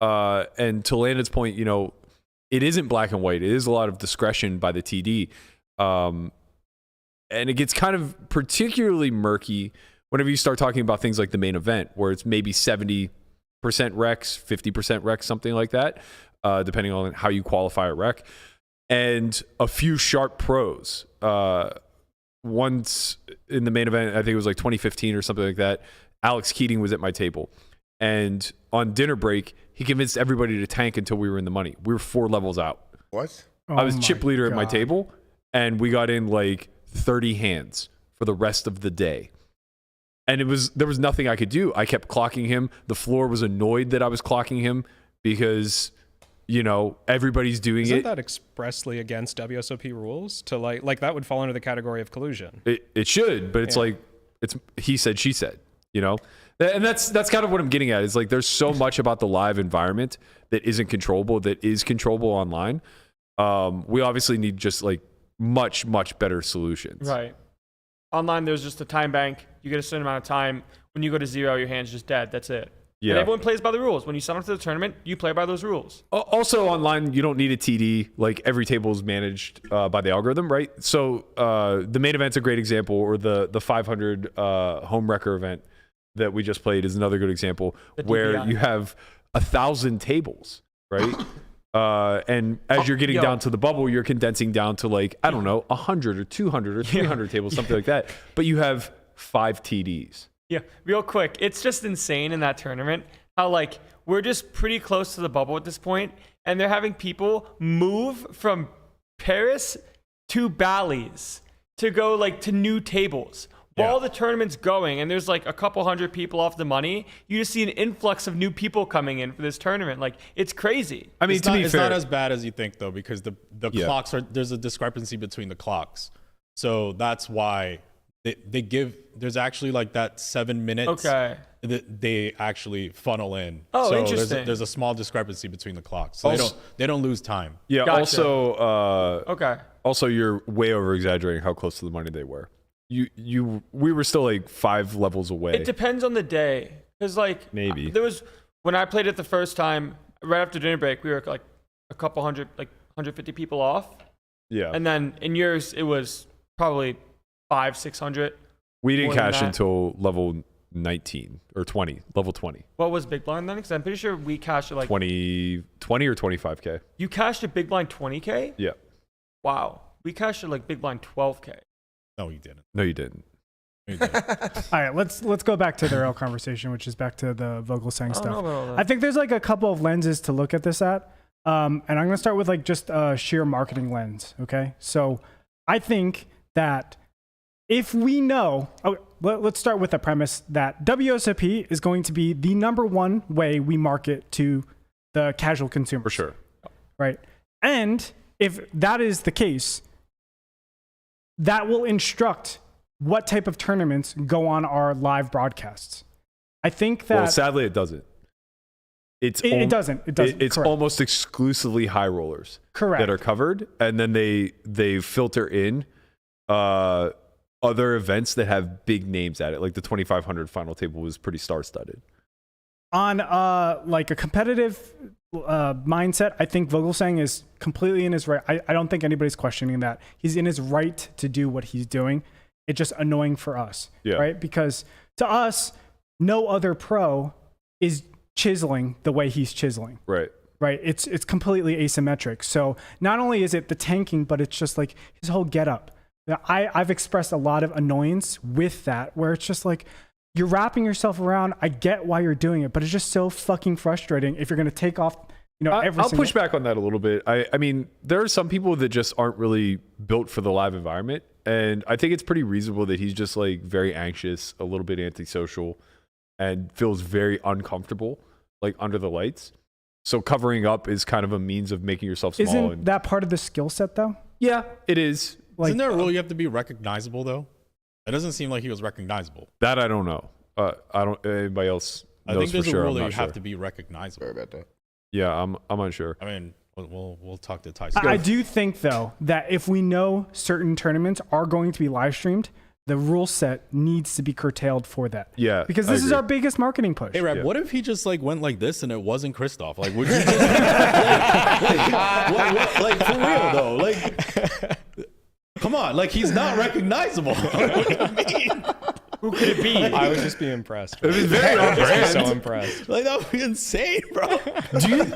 And to Landon's point, you know, it isn't black and white. It is a lot of discretion by the TD. And it gets kind of particularly murky whenever you start talking about things like the main event, where it's maybe 70% recs, 50% recs, something like that, depending on how you qualify a rec. And a few sharp pros. Once in the main event, I think it was like 2015 or something like that, Alex Keating was at my table. And on dinner break, he convinced everybody to tank until we were in the money. We were 4 levels out. What? Oh I was chip leader at my table, and we got in like 30 hands for the rest of the day. And there was nothing I could do. I kept clocking him. The floor was annoyed that I was clocking him because, you know, everybody's doing Isn't it. that expressly against WSOP rules? To like that would fall under the category of collusion. It should, but it's like it's he said, she said, you know? And that's kind of what I'm getting at. Is like there's so much about the live environment that isn't controllable, that is controllable online. We obviously need just like much better solutions. Right. Online, there's just a time bank. You get a certain amount of time. When you go to 0, your hand's just dead. That's it. Yeah. And everyone plays by the rules. When you sign up to the tournament, you play by those rules. Also online, you don't need a TD. Like every table is managed by the algorithm, right? So the main event's a great example, or the 500 home wrecker event that we just played is another good example, where you have 1,000 tables, right? And as you're getting down to the bubble, you're condensing down to like, I don't know, 100 or 200 or 300 tables, something like that. But you have 5 TDs. Yeah, real quick. It's just insane in that tournament how like we're just pretty close to the bubble at this point, and they're having people move from Paris to Bally's to go like to new tables. While the tournament's going and there's like a couple hundred people off the money, you just see an influx of new people coming in for this tournament. Like, it's crazy. I mean, it's not as bad as you think though, because the clocks there's a discrepancy between the clocks. So that's why they give, there's actually like that 7 minutes that they actually funnel in. Oh, so interesting. There's a small discrepancy between the clocks. So they don't lose time. Yeah. Gotcha. Also, you're way over exaggerating how close to the money they were. We were still like 5 levels away. It depends on the day. Because like maybe there was, when I played it the first time, right after dinner break, we were like a couple hundred, like 150 people off. Yeah. And then in yours, it was probably 500-600. We didn't cash until level 19 or 20, level 20. What was big blind then? Because I'm pretty sure we cashed at like 20 or 25K. You cashed at big blind 20K? Yeah. Wow. We cashed at like big blind 12K. No, you didn't. No, you didn't. All right, let's go back to the real conversation, which is back to the Vogelsang stuff. I think there's like a couple of lenses to look at this at. And I'm going to start with like just a sheer marketing lens. Okay. So I think that if we know, let's start with the premise that WSOP is going to be the #1 way we market to the casual consumer. For sure. Right. And if that is the case, that will instruct what type of tournaments go on our live broadcasts. I think that... Well, sadly, it doesn't. It doesn't. It's almost exclusively high rollers that are covered, and then they filter in other events that have big names at it. Like the 2500 final table was pretty star-studded. On like a competitive mindset, I think Vogelsang is completely in his right. I don't think anybody's questioning that. He's in his right to do what he's doing. It's just annoying for us, right? Because to us, no other pro is chiseling the way he's chiseling. Right. It's completely asymmetric. So not only is it the tanking, but it's just like his whole getup. I've expressed a lot of annoyance with that, where it's just like, you're wrapping yourself around. I get why you're doing it, but it's just so fucking frustrating if you're going to take off, I'll push back on that a little bit. I mean, there are some people that just aren't really built for the live environment. And I think it's pretty reasonable that he's just like very anxious, a little bit antisocial, and feels very uncomfortable like under the lights. So covering up is kind of a means of making yourself small. Isn't that part of the skill set though? Yeah, it is. Like, isn't there a rule you have to be recognizable though? It doesn't seem like he was recognizable. That I don't know. I don't. Anybody else knows? I think there's for sure. a rule that you have to be recognizable. Sorry about that. Yeah, I'm unsure. I mean, we'll talk to Tice. I do think though that if we know certain tournaments are going to be live streamed, the rule set needs to be curtailed for that. Yeah, because this is our biggest marketing push. Hey, Rab, what if he just like went like this and it wasn't Christoph? Like, would you just like for real though? Like, come on, like he's not recognizable. What do you mean? Who could it be? I would just be impressed. It was very on brand. So impressed. Like that would be insane, bro. Do you?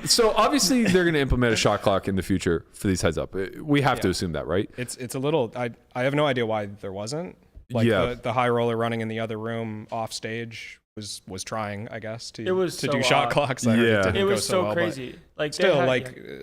So obviously they're going to implement a shot clock in the future for these heads up. We have to assume that, right? It's a little. I have no idea why there wasn't. Like the high roller running in the other room off stage was trying, I guess, to do shot clocks. It was so well, crazy. Like still,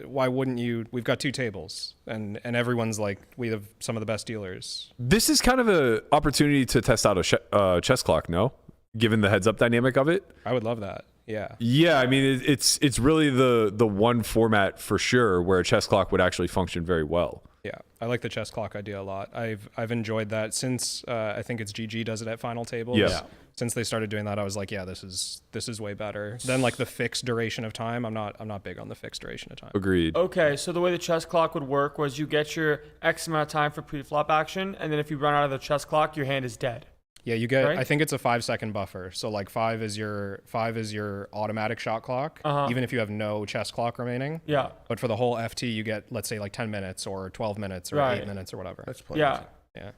why wouldn't you? We've got 2 tables, and everyone's like, we have some of the best dealers. This is kind of an opportunity to test out a chess clock, no? Given the heads up dynamic of it, I would love that. Yeah. Yeah, I mean, it's really the one format for sure where a chess clock would actually function very well. Yeah, I like the chess clock idea a lot. I've enjoyed that since I think it's GG does it at final tables. Yeah. Since they started doing that, I was like, yeah, this is way better than like the fixed duration of time. I'm not big on the fixed duration of time. Agreed. Okay, so the way the chess clock would work was you get your X amount of time for pre-flop action, and then if you run out of the chess clock, your hand is dead. Yeah, you get. Right? I think it's a 5-second buffer. So like 5 is your automatic shot clock, even if you have no chess clock remaining. Yeah. But for the whole FT, you get, let's say, like 10 minutes or 12 minutes or Right. 8 minutes or whatever. That's plenty. Yeah. Yeah.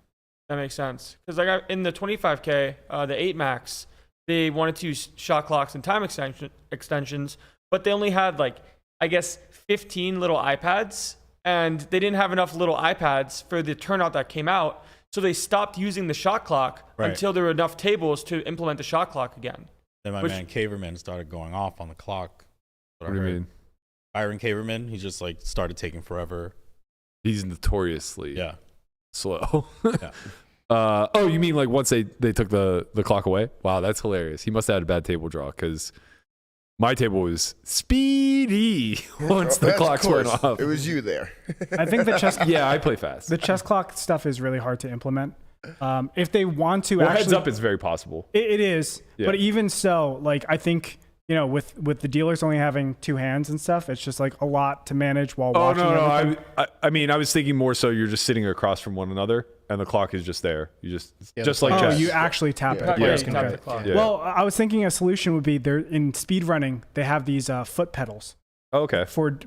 That makes sense. Because like in the 25K, the 8 max, they wanted to use shot clocks and time extensions, but they only had like, I guess, 15 little iPads, and they didn't have enough little iPads for the turnout that came out. So they stopped using the shot clock until there were enough tables to implement the shot clock again. Then my man Caverman started going off on the clock. What do you mean? Byron Caverman, he just like started taking forever. He's notoriously Yeah. slow. Yeah. Oh, you mean like once they took the clock away? Wow, that's hilarious. He must have had a bad table draw because my table was speedy once the Of clocks went course, off. It was you there. I think the chess Yeah, I play fast. the chess clock stuff is really hard to implement. If they want to Well, actually, heads up, it's very possible. it is. Yeah. But even so, like I think with the dealers only having 2 hands and stuff, it's just like a lot to manage while Oh watching. no, everything. I mean, I was thinking more so you're just sitting across from one another, and the clock is just there. You just like Oh, chess. you actually tap it. Yeah. Players Yeah. can tap the clock. Yeah. Well, I was thinking a solution would be there in speed running. They have these foot pedals Oh, okay. for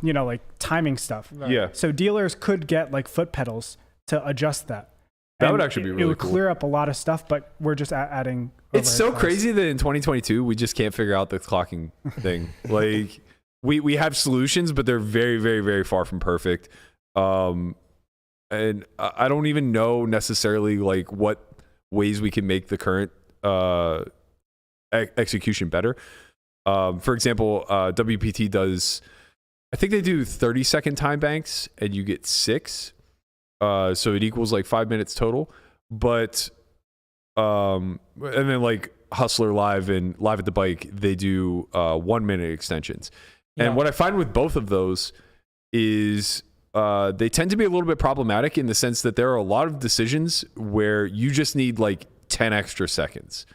like timing stuff. Yeah. So dealers could get like foot pedals to adjust that. That And would actually be it really would cool. clear up a lot of stuff, but we're just adding. It's so overhead costs. crazy that in 2022 we just can't figure out the clocking thing. Like we have solutions, but they're very, very, very far from perfect. And I don't even know necessarily like what ways we can make the current execution better. For example, WPT does, I think they do 30-second time banks, and you get 6. So it equals like 5 minutes total. But and then like Hustler Live and Live at the Bike, they do 1 minute extensions. And what I find with both of those is they tend to be a little bit problematic in the sense that there are a lot of decisions where you just need like 10 extra seconds,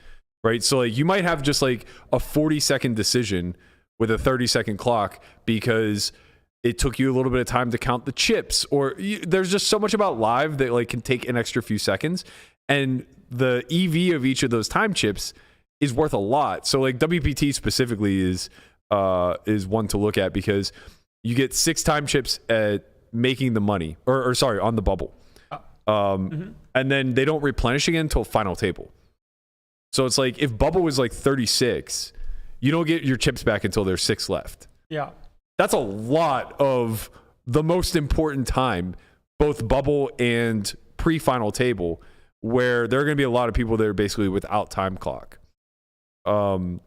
right? So like you might have just like a 40-second decision with a 30-second clock because it took you a little bit of time to count the chips, or there's just so much about live that like can take an extra few seconds, and the EV of each of those time chips is worth a lot. So like WPT specifically is one to look at because you get 6 time chips at making the money, or sorry, on the bubble, and then they don't replenish again until final table. So it's like if bubble was like 36, you don't get your chips back until there's 6 left. Yeah. That's a lot of the most important time, both bubble and pre-final table, where there are going to be a lot of people that are basically without time clock. So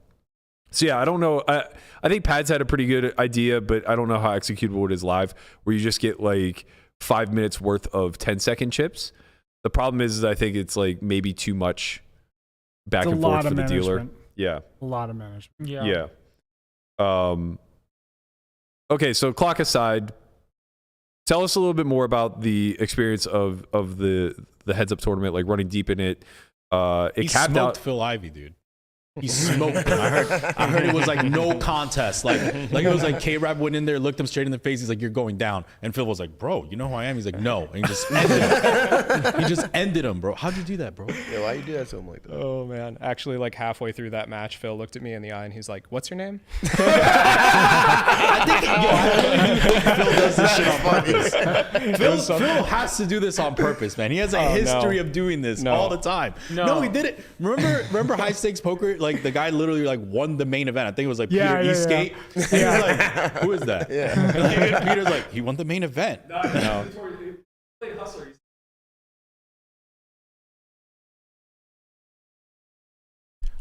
yeah, I don't know. I think Pads had a pretty good idea, but I don't know how executable it is live, where you just get like 5 minutes worth of 10-second chips. The problem is I think it's like maybe too much back It's a and forth lot for of the dealer. management. Yeah. A lot of management. Yeah. Yeah. Okay, so clock aside, tell us a little bit more about the experience of the heads up tournament, like running deep in it. It He capped smoked out. Phil Ivey, dude. He smoked him. I heard it was like no contest. Like it was like KRab went in there, looked him straight in the face. He's like, "You're going down." And Phil was like, "Bro, you know who I am?" He's like, "No." And he just ended him. He just ended him, bro. How'd you do that, bro? Yeah, why you do that to him like that? Oh man! Actually, like halfway through that match, Phil looked at me in the eye and he's like, "What's your name?" I think Phil does this shit on purpose. Phil has to do this on purpose, man. He has a history of doing this all the time. No. He did it. Remember high stakes poker? Like the guy literally like won the main event. I think it was like Yeah, Peter yeah, Eastgate. And he was like, "Who is that?" Yeah. And like, Peter's like, "He won the main event." No.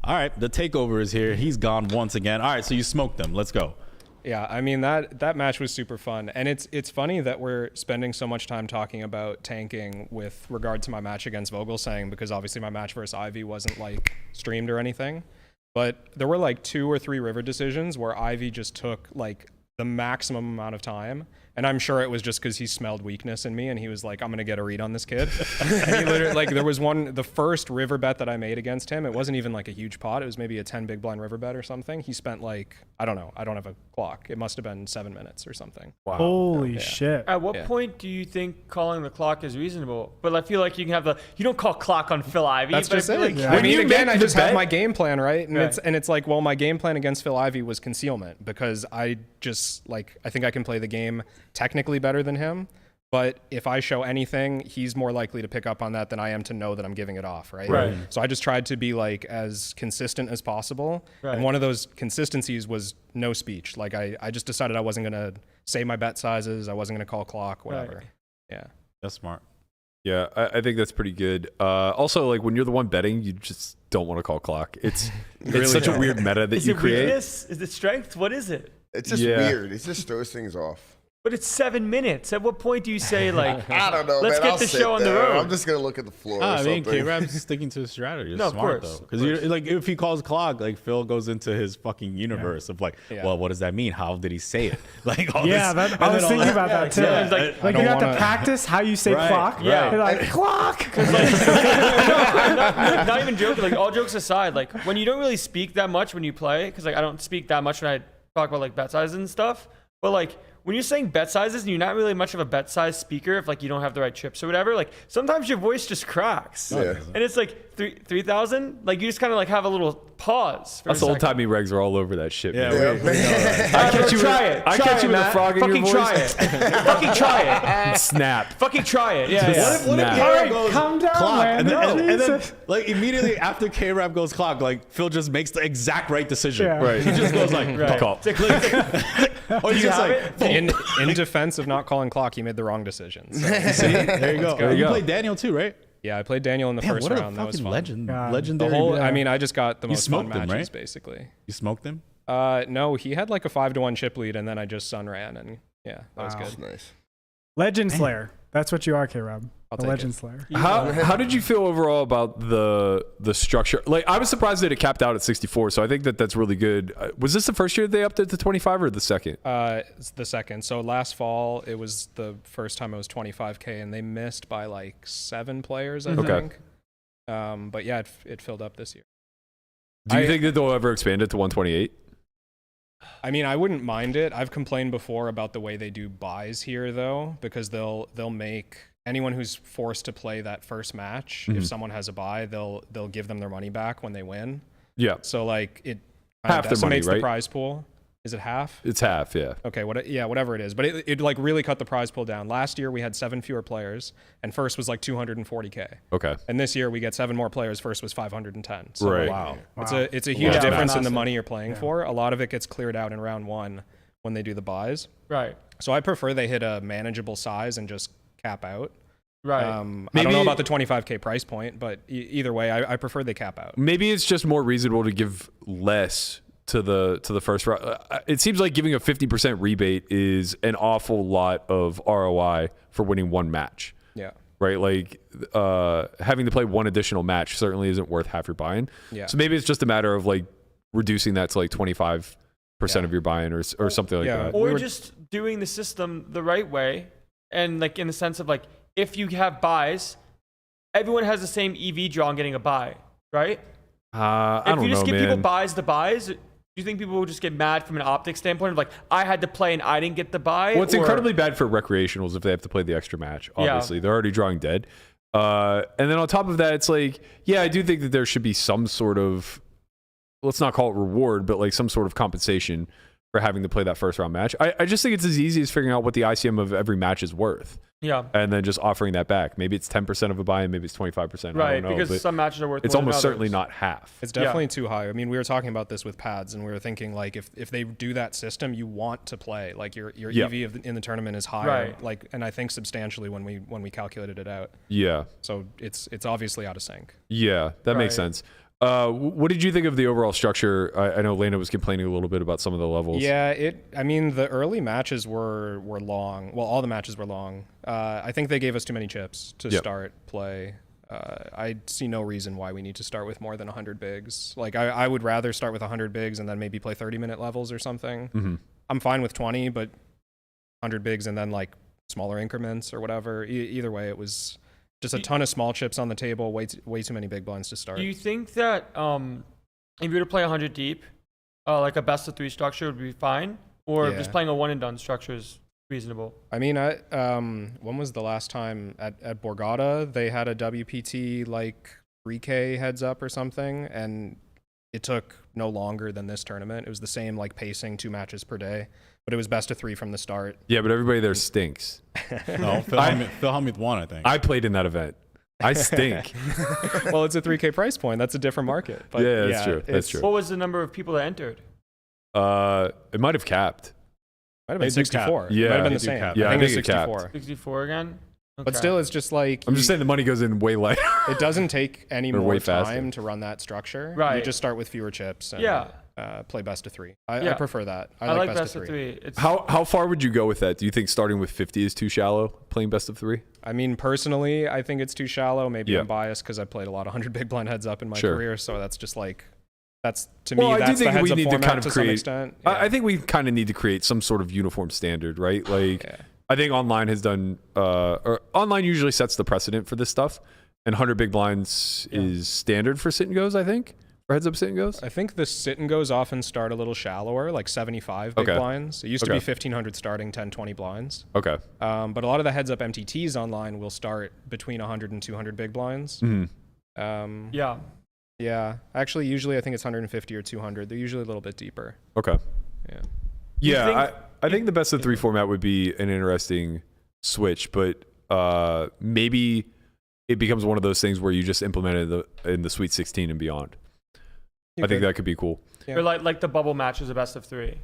All right, the takeover is here. He's gone once again. All right, so you smoked them. Let's go. Yeah, I mean that match was super fun, and it's funny that we're spending so much time talking about tanking with regard to my match against Vogelsang, because obviously my match versus Ivy wasn't like streamed or anything, but there were like 2 or 3 river decisions where Ivy just took like the maximum amount of time. And I'm sure it was just because he smelled weakness in me, and he was like, I'm going to get a read on this kid. And he literally, like, there was the first river bet that I made against him, it wasn't even like a huge pot. It was maybe a 10 big blind river bet or something. He spent like, I don't know. I don't have a clock. It must have been 7 minutes or something. Wow. Holy shit. At what point do you think calling the clock is reasonable? But I feel like you can have you don't call clock on Phil Ivey. That's but just I it. feel like Yeah. I mean, again, I just have bet- my game plan, right? And Right. it's like, well, my game plan against Phil Ivey was concealment, because I just like, I think I can play the game technically better than him. But if I show anything, he's more likely to pick up on that than I am to know that I'm giving it off, right? Right. So I just tried to be like as consistent as possible. Right. And one of those consistencies was no speech. Like I just decided I wasn't going to say my bet sizes. I wasn't going to call clock, whatever. Right. Yeah. That's smart. Yeah, I think that's pretty good. Also, like when you're the one betting, you just don't want to call clock. It's such a weird meta that is you it create. weakness? Is it strength? What is it? It's just Yeah. weird. It just throws things off. But it's 7 minutes. At what point do you say like, I don't know. let's man. get I'll the sit show on the there. road? I'm just gonna look at the floor. Or I mean, something. KRab's sticking to his strategy. It's No, of smart course, though, because like if he calls clock, like Phil goes into his fucking universe of like, Yeah. well, what does that mean? How did he say it? Like, all Yeah, this, I was thinking about that too. Yeah, Like, I you don't have to wanna- practice how you say Right, clock. right. You're like, clock. not even joking. Like all jokes aside, like when you don't really speak that much when you play, because like I don't speak that much when I talk about like bet sizes and stuff. But like when you're saying bet sizes and you're not really much of a bet size speaker, if like you don't have the right chips or whatever, like sometimes your voice just cracks. Yeah. And it's like 3,000. Like you just kind of like have a little pause. For Us a old second. timey regs are all over that shit. Yeah, man. I catch you. Try it. I Try catch it, you with a Matt. frog in your Fucking voice. try it. Fucking try it. Snap. Fucking try it. Yeah. Just yeah. What if Snap. KRab All right, goes calm down, clock, and then, Landon. and then Jesus. like immediately after KRab goes clock, like Phil just makes the exact right decision. Yeah. Right. He just goes like, Right. Call. or he's you just have like, it? In defense of not calling clock, he made the wrong decision. So. see, there you go. There you You go. played Daniel too, right? Yeah, I played Daniel in the Damn, first what a round. That was fucking fun. legend, God. The legendary. whole, Yeah. I mean, I just got the You most fun smoked him, matches, right? basically. You smoked him. No, he had like a 5-1 chip lead, and then I just sun ran, and yeah, that was Wow. good. Nice. Legend Slayer. That's what you are, KRab. I'll The take Legend it. Slayer. How did you feel overall about the structure? Like I was surprised that it capped out at 64, so I think that's really good. Was this the first year they upped it to 25 or the second? It's the second. So last fall, it was the first time it was 25K, and they missed by like 7 players, I Okay. think. But yeah, it filled up this year. Do you think that they'll ever expand it to 128? I mean, I wouldn't mind it. I've complained before about the way they do buys here, though, because they'll make anyone who's forced to play that first match. If someone has a buy, they'll give them their money back when they win. Yeah, So like it Half their money, decimates the right? prize pool. Is it half? it's half. Yeah. Okay, whatever it is. But it like really cut the prize pool down. Last year we had 7 fewer players, and first was like 240K. Okay. And this year we get 7 more players. First was 510. So Right. Wow. it's a huge Yeah. difference in the Massive. money you're playing for. A lot of it gets cleared out in round 1 when they do the buys. Right. So I prefer they hit a manageable size and just cap out. Right. I don't Maybe- know about the 25K price point, but either way, I prefer they cap out. Maybe it's just more reasonable to give less to the first round. It seems like giving a 50% rebate is an awful lot of ROI for winning one match. Yeah. Right, like having to play one additional match certainly isn't worth half your buy-in. Yeah. So maybe it's just a matter of like reducing that to like 25% of your buy-in or something like Yeah. that. Or we were- just doing the system the right way, and like in the sense of like if you have buys, everyone has the same EV draw on getting a buy, right? I If don't you just know, give man. people buys, do you think people will just get mad from an optics standpoint of like I had to play and I didn't get the buy? Well, it's or- incredibly bad for recreationals if they have to play the extra match. Yeah. Obviously, they're already drawing dead. And then on top of that, it's like, yeah, I do think that there should be some sort of, let's not call it reward, but like some sort of compensation for having to play that first round match. I just think it's as easy as figuring out what the ICM of every match is worth. Yeah. And then just offering that back. Maybe it's 10% of a buy and maybe it's 25%. I Right, don't know, because but some matches are worth it's more than almost certainly others. not half. It's definitely too high. I mean, we were talking about this with pads, and we were thinking like if they do that system, you want to play. Like your Yeah. EV in the tournament is higher. Right. Like, and I think substantially when we calculated it out. Yeah. So it's obviously out of sync. Yeah, that makes Right. sense. What did you think of the overall structure? I know Lena was complaining a little bit about some of the levels. Yeah, I mean, the early matches were long. Well, all the matches were long. I think they gave us too many chips to Yep. start play. I see no reason why we need to start with more than 100 bigs. Like, I would rather start with 100 bigs and then maybe play 30-minute levels or something. I'm fine with 20, but 100 bigs and then like smaller increments or whatever. Either way, it was just a ton of small chips on the table. Way too many big blinds to start. Do you think that if you were to play 100 deep, like a best of 3 structure would be fine, or just playing a one and done structure is reasonable? I mean, when was the last time at Borgata they had a WPT like 3K heads up or something, and it took no longer than this tournament. It was the same like pacing, 2 matches per day, but it was best of 3 from the start. Yeah, but everybody there stinks. No, Phil Hellmuth won, I think. I played in that event. I stink. Well, it's a 3K price point. That's a different market. But yeah, that's true. That's true. What was the number of people that entered? It might have capped. Might have been 64. Yeah, It might have been they the do same. cap. Yeah, I think I it's think it capped. 64. 64 again? But Okay. still, it's just like I'm just saying the money goes in way lighter. it doesn't take any Or more way faster. time to run that structure. You Right. just start with fewer chips and play best of 3. I Yeah. prefer that. I like best of 3. It's, How far would you go with that? Do you think starting with 50 is too shallow, playing best of 3? I mean, personally, I think it's too shallow. Maybe Yeah. I'm biased because I played a lot of 100 big blind heads up in my Sure. career, so that's just like to Well, me I do that's the think heads we up need to format kind of to some create. extent. I think we kind of need to create some sort of uniform standard, right? Like, Yeah. I think online has done, or online usually sets the precedent for this stuff, and 100 big blinds is standard for sit and goes. I think for heads up sit and goes. I think the sit and goes often start a little shallower, like 75 big Okay. blinds. It used to be Okay. 1500 starting, 10, 20 blinds. Okay. But a lot of the heads up MTTs online will start between 100 and 200 big blinds. yeah. Yeah, actually, usually I think it's 150 or 200. They're usually a little bit deeper. Okay. Yeah. Yeah, I think the best of 3 format would be an interesting switch, but maybe it becomes one of those things where you just implement it in the Sweet 16 and beyond. I think that could be cool. Yeah. Or like the bubble match is a best of 3.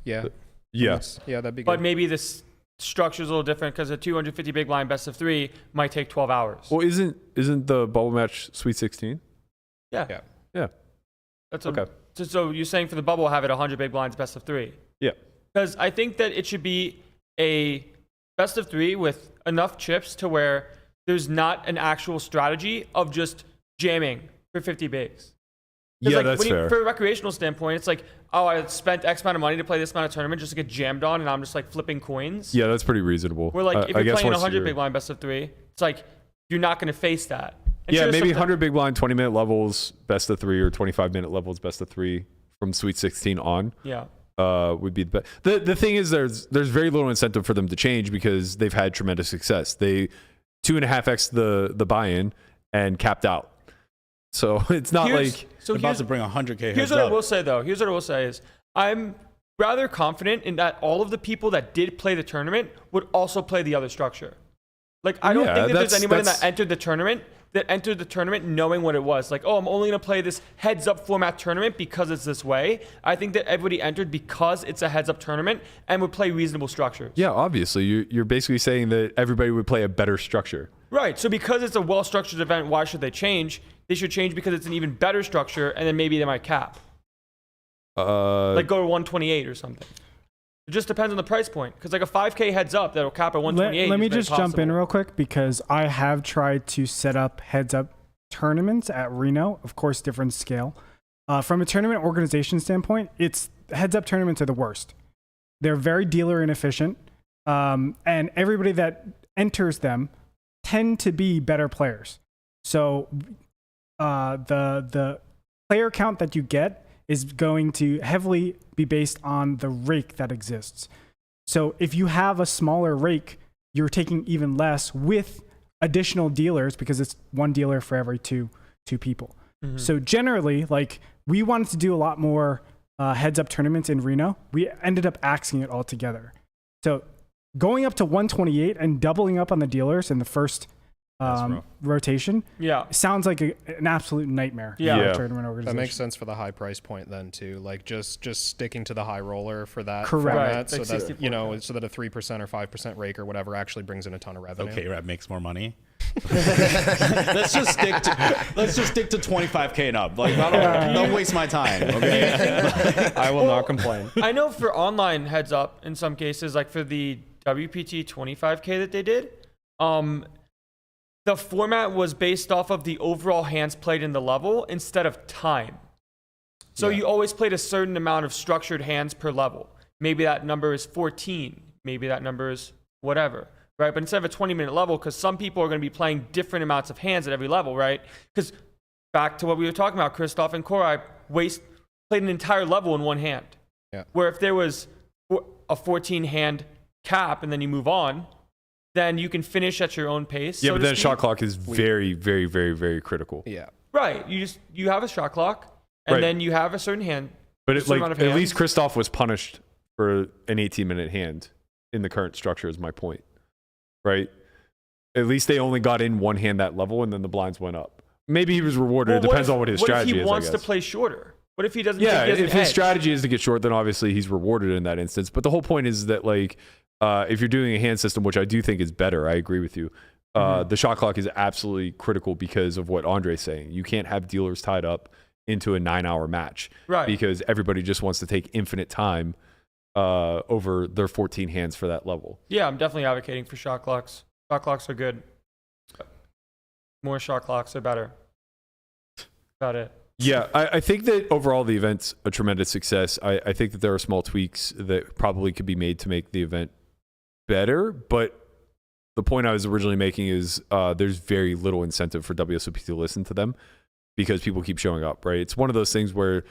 Yeah. Yeah. Yeah, that'd be good. But maybe this structure is a little different because a 250 big blind best of 3 might take 12 hours. Well, isn't the bubble match Sweet 16? Yeah. Yeah. That's Okay. So you're saying for the bubble, have it 100 big blinds best of 3? Yeah. Because I think that it should be a best of 3 with enough chips to where there's not an actual strategy of just jamming for 50 bigs. Yeah, that's fair. For a recreational standpoint, it's like, oh, I spent X amount of money to play this amount of tournament just to get jammed on, and I'm just like flipping coins. Yeah, that's pretty reasonable. Where like if I you're guess playing once 100 you're- big blind best of 3, it's like you're not going to face that. And Yeah, sure, maybe sometimes- 100 big blind, 20-minute levels, best of 3, or 25-minute levels, best of 3 from Sweet 16 on. Yeah. Would be the best. The thing is, there's very little incentive for them to change because they've had tremendous success. They 2.5x the buy-in and capped out. So it's not like so about to bring 100K heads Here's what I up. will say though. Here's what I will say is I'm rather confident in that all of the people that did play the tournament would also play the other structure. Like I don't Yeah, think that there's that's- anyone that that's- entered the tournament knowing what it was. Like, oh, I'm only going to play this heads up format tournament because it's this way. I think that everybody entered because it's a heads up tournament and would play reasonable structures. yeah, obviously you're basically saying that everybody would play a better structure. Right. So because it's a well-structured event, why should they change? They should change because it's an even better structure, and then maybe they might cap. Like go to 128 or something. It just depends on the price point. Because like a 5K heads up that'll cap at 128. Let me is very just jump in possible. real quick because I have tried to set up heads up tournaments at Reno, of course, different scale. From a tournament organization standpoint, it's heads up tournaments are the worst. They're very dealer inefficient, and everybody that enters them tend to be better players. So the player count that you get is going to heavily be based on the rake that exists. So if you have a smaller rake, you're taking even less with additional dealers because it's one dealer for every two people. Mm-hmm. So generally, like we wanted to do a lot more heads up tournaments in Reno. We ended up axing it all together. So going up to 128 and doubling up on the dealers in the first rotation sounds like an absolute nightmare. For a tournament organization. That makes sense for the high price point then too. Like just sticking to the high roller for that Correct. format, Right, so like that 64, so that a 3% or 5% rake or whatever actually brings in a ton of revenue. Okay, KRab makes more money. let's just stick to 25K and up. Like, don't waste my time. Okay. I will not complain. I know for online heads up in some cases, like for the WPT 25K that they did, the format was based off of the overall hands played in the level instead of time. So you always played a certain amount of structured hands per level. maybe that number is 14. Maybe that number is whatever, right? But instead of a 20-minute level, because some people are going to be playing different amounts of hands at every level, right? Because back to what we were talking about, Christoph and KRab played an entire level in one hand. Yeah. Where if there was a 14-hand cap and then you move on, then you can finish at your own pace. Yeah, so but to then speak. shot clock is very, very, very, very critical. Yeah. Right. You have a shot clock, and Right. then you have a certain hand. But a it, certain like, amount of at least hands. Christoph was punished for an 18-minute hand in the current structure is my point, right? At least they only got in one hand that level, and then the blinds went up. Maybe he was rewarded. Well, It depends on what his strategy What if he is, wants I to guess. play shorter? What if he doesn't? Yeah, think he has if an his edge? strategy is to get short, then obviously he's rewarded in that instance. But the whole point is that, like, if you're doing a hand system, which I do think is better, I agree with you. The shot clock is absolutely critical because of what Andre's saying. You can't have dealers tied up into a 9-hour match, Right. Because everybody just wants to take infinite time over their 14 hands for that level. Yeah, I'm definitely advocating for shot clocks. Shot clocks are good. More shot clocks are better. About it. Yeah, I think that overall the event's a tremendous success. I think that there are small tweaks that probably could be made to make the event better, but the point I was originally making is there's very little incentive for WSOP to listen to them because people keep showing up, right? It's one of those things where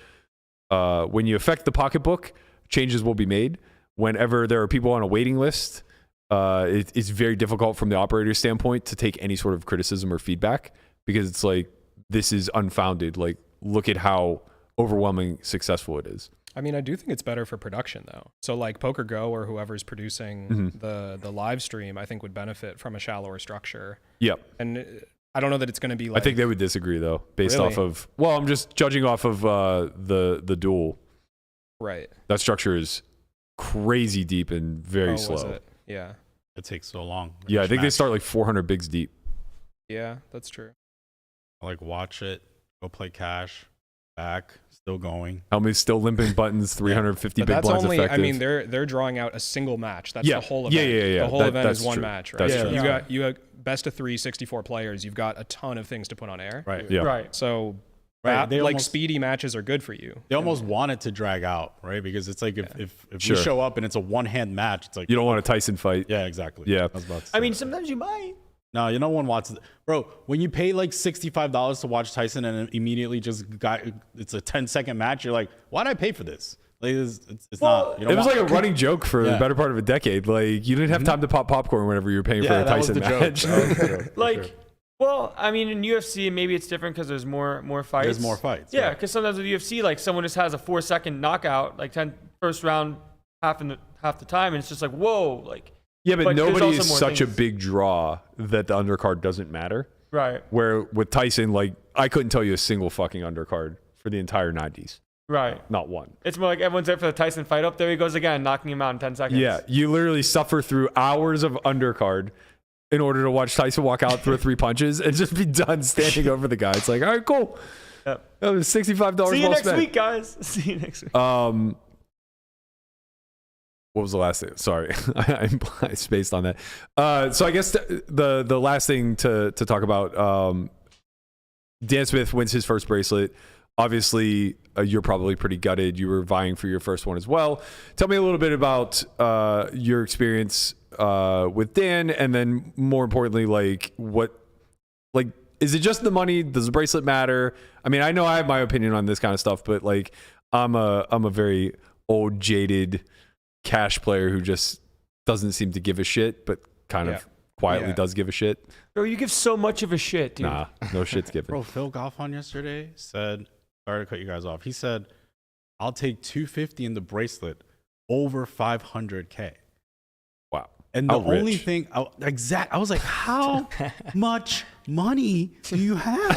when you affect the pocketbook, changes will be made. Whenever there are people on a waiting list, it's very difficult from the operator's standpoint to take any sort of criticism or feedback because it's like, this is unfounded. Like, look at how overwhelming successful it is. I mean, I do think it's better for production though. So like Poker Go or whoever's producing the live stream, I think would benefit from a shallower structure. Yep. And I don't know that it's going to be like. I think they would disagree though, based Really? off of. Well, I'm just judging off of the duel. Right. That structure is crazy deep and very Was slow. it? Yeah. It takes so long. Yeah, I Each think they match. start like 400 bigs deep. Yeah, that's true. Like watch it, go play cash, back, still going. Helmet's still limping buttons, 350 But big that's blinds only. effective. I mean, they're drawing out a single match. That's Yeah. the whole Yeah, event. yeah. The whole That- event is that's one true. match, right? That's Yeah. true. You got best of 3, 64 players. You've got a ton of things to put on air. Right. Yeah. Right. So Right. like Almost, speedy matches are good for you. they almost want it to drag out, right? Because it's like if Sure. we show up and it's a one-hand match, it's like You don't want a Tyson fight. yeah, exactly. Yeah. I was about to I say mean, that. sometimes you might. No, no one wants it. Bro, when you pay like $65 to watch Tyson and immediately just got it's a 10-second match, you're like, why'd I pay for this? Like, it's Well, not. You don't It was want- like a running joke for the Yeah. better part of a decade. Like, you didn't have time to pop popcorn whenever you were paying for yeah, a that was Tyson the match. joke. That was the joke, for Like, sure. well, I mean, in UFC, maybe it's different because there's more fights. There's more fights, Yeah, yeah. because sometimes with UFC, like someone just has a 4-second knockout, like first round, half the time, and it's just like, whoa, like. Yeah, but But there's nobody also is more such a things. big draw that the undercard doesn't matter. Right. Where with Tyson, like, I couldn't tell you a single fucking undercard for the entire 90s. Right. Not one. It's more like everyone's there for the Tyson fight. Up there he goes again, knocking him out in 10 seconds. Yeah, you literally suffer through hours of undercard in order to watch Tyson walk out, throw 3 punches, and just be done standing over the guy. It's like, all right, cool. Yep. That was $65 See you well next spent. week, guys. See you next week. What was the last thing? Sorry, I spaced on that. So I guess the last thing to talk about, Dan Smith wins his first bracelet. Obviously, you're probably pretty gutted. You were vying for your first one as well. Tell me a little bit about your experience with Dan, and then more importantly, is it just the money? Does the bracelet matter? I mean, I know I have my opinion on this kind of stuff, but like, I'm a very old, jaded cash player who just doesn't seem to give a shit, but kind of quietly does give a shit. Bro, you give so much of a shit, dude. Nah, no shit's given. Bro, Phil Goffon yesterday said, sorry to cut you guys off. He said, I'll take 250 in the bracelet over 500K. Wow. And the How rich. only thing, I was like, how much money do you have?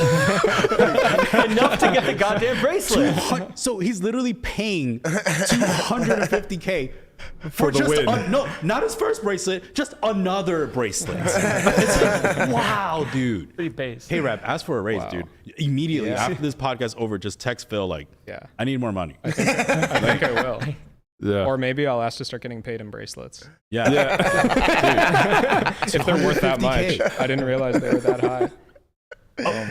Enough to get the goddamn bracelet. So he's literally paying 250K for the just win. no, not his first bracelet, just another bracelet. It's like, wow, dude. Pretty base. KRab, ask for a raise, dude. Immediately after this podcast over, just text Phil like, I need more money. I think I will. Yeah. Or maybe I'll ask to start getting paid in bracelets. Yeah. If they're worth that much. 250K. I didn't realize they were that high.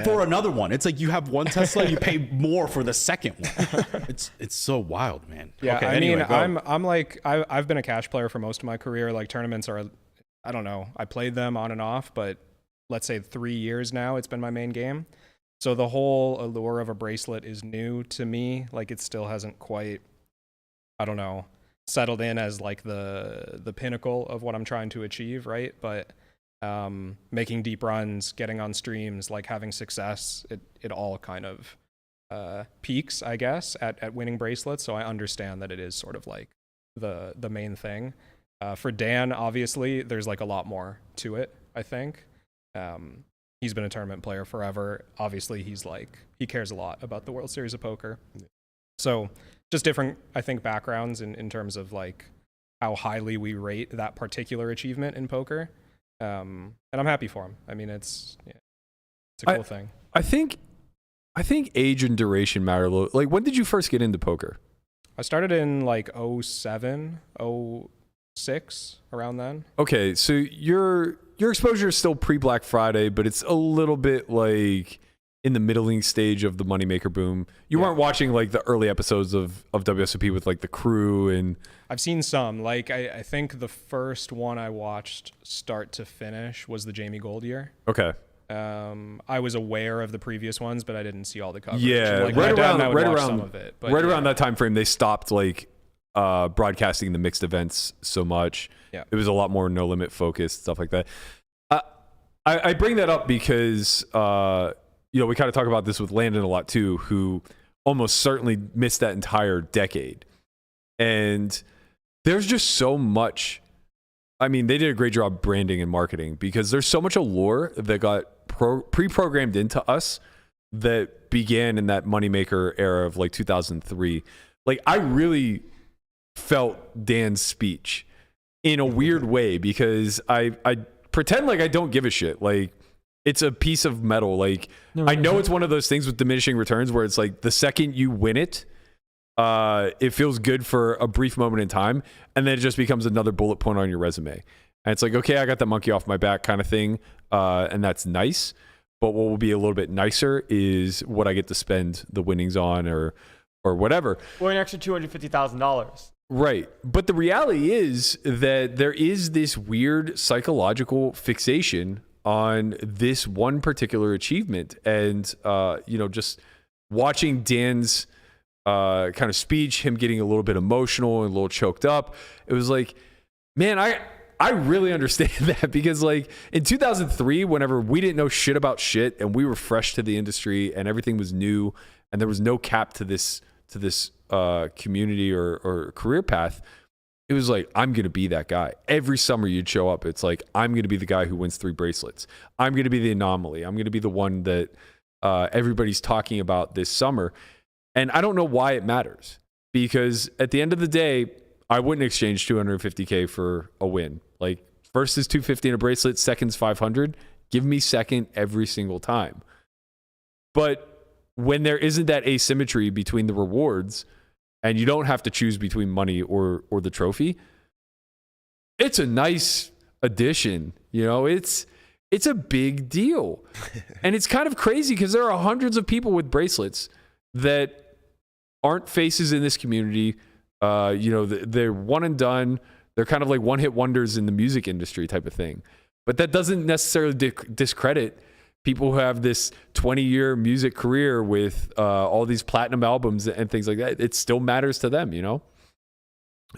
for another one. It's like you have one Tesla, you pay more for the second one. It's so wild, man. Yeah, okay, I anyway, mean, I'm like, I've been a cash player for most of my career. Like tournaments are, I don't know, I played them on and off, but let's say 3 years now, it's been my main game. So the whole allure of a bracelet is new to me. Like it still hasn't quite, I don't know, settled in as like the pinnacle of what I'm trying to achieve, right? But making deep runs, getting on streams, like having success, it all kind of peaks, I guess, at winning bracelets. So I understand that it is sort of like the main thing. For Dan, obviously, there's like a lot more to it, I think. He's been a tournament player forever. Obviously, he cares a lot about the World Series of Poker. So just different, I think, backgrounds in terms of like how highly we rate that particular achievement in poker. And I'm happy for him. I mean, it's a cool thing. I think age and duration matter a little. Like, when did you first get into poker? I started in like 07, 06, around then. Okay, so your exposure is still pre-Black Friday, but it's a little bit like in the middling stage of the moneymaker boom. You weren't watching like the early episodes of WSOP with like the crew and... I've seen some. Like I think the first one I watched start to finish was the Jamie Gold year. Okay. I was aware of the previous ones, but I didn't see all the coverage. Yeah, like, right around some of it. But around that time frame, they stopped like broadcasting the mixed events so much. Yeah. It was a lot more no limit focused, stuff like that. I bring that up because we kind of talk about this with Landon a lot too, who almost certainly missed that entire decade. And there's just so much. I mean, they did a great job branding and marketing because there's so much allure that got pre-programmed into us that began in that moneymaker era of like 2003. Like, I really felt Dan's speech in a weird way because I pretend like I don't give a shit. Like, it's a piece of metal. Like, I know it's one of those things with diminishing returns where it's like the second you win it, it feels good for a brief moment in time, and then it just becomes another bullet point on your resume. And it's like, okay, I got that monkey off my back kind of thing, and that's nice. But what will be a little bit nicer is what I get to spend the winnings on or whatever. Or an extra $250,000. Right. But the reality is that there is this weird psychological fixation on this one particular achievement. And, just watching Dan's kind of speech, him getting a little bit emotional and a little choked up, it was like, man, I really understand that because like in 2003, whenever we didn't know shit about shit and we were fresh to the industry and everything was new and there was no cap to this community or career path, it was like, I'm going to be that guy. Every summer you'd show up. It's like, I'm going to be the guy who wins 3 bracelets. I'm going to be the anomaly. I'm going to be the one that everybody's talking about this summer. And I don't know why it matters because at the end of the day, I wouldn't exchange $250K for a win. Like, first is $250 in a bracelet, second's $500. Give me second every single time. But when there isn't that asymmetry between the rewards and you don't have to choose between money or the trophy, it's a nice addition. You know, it's a big deal. And it's kind of crazy because there are hundreds of people with bracelets that aren't faces in this community. They're one and done. They're kind of like one-hit wonders in the music industry type of thing. But that doesn't necessarily discredit people who have this 20-year music career with all these platinum albums and things like that. It still matters to them, you know?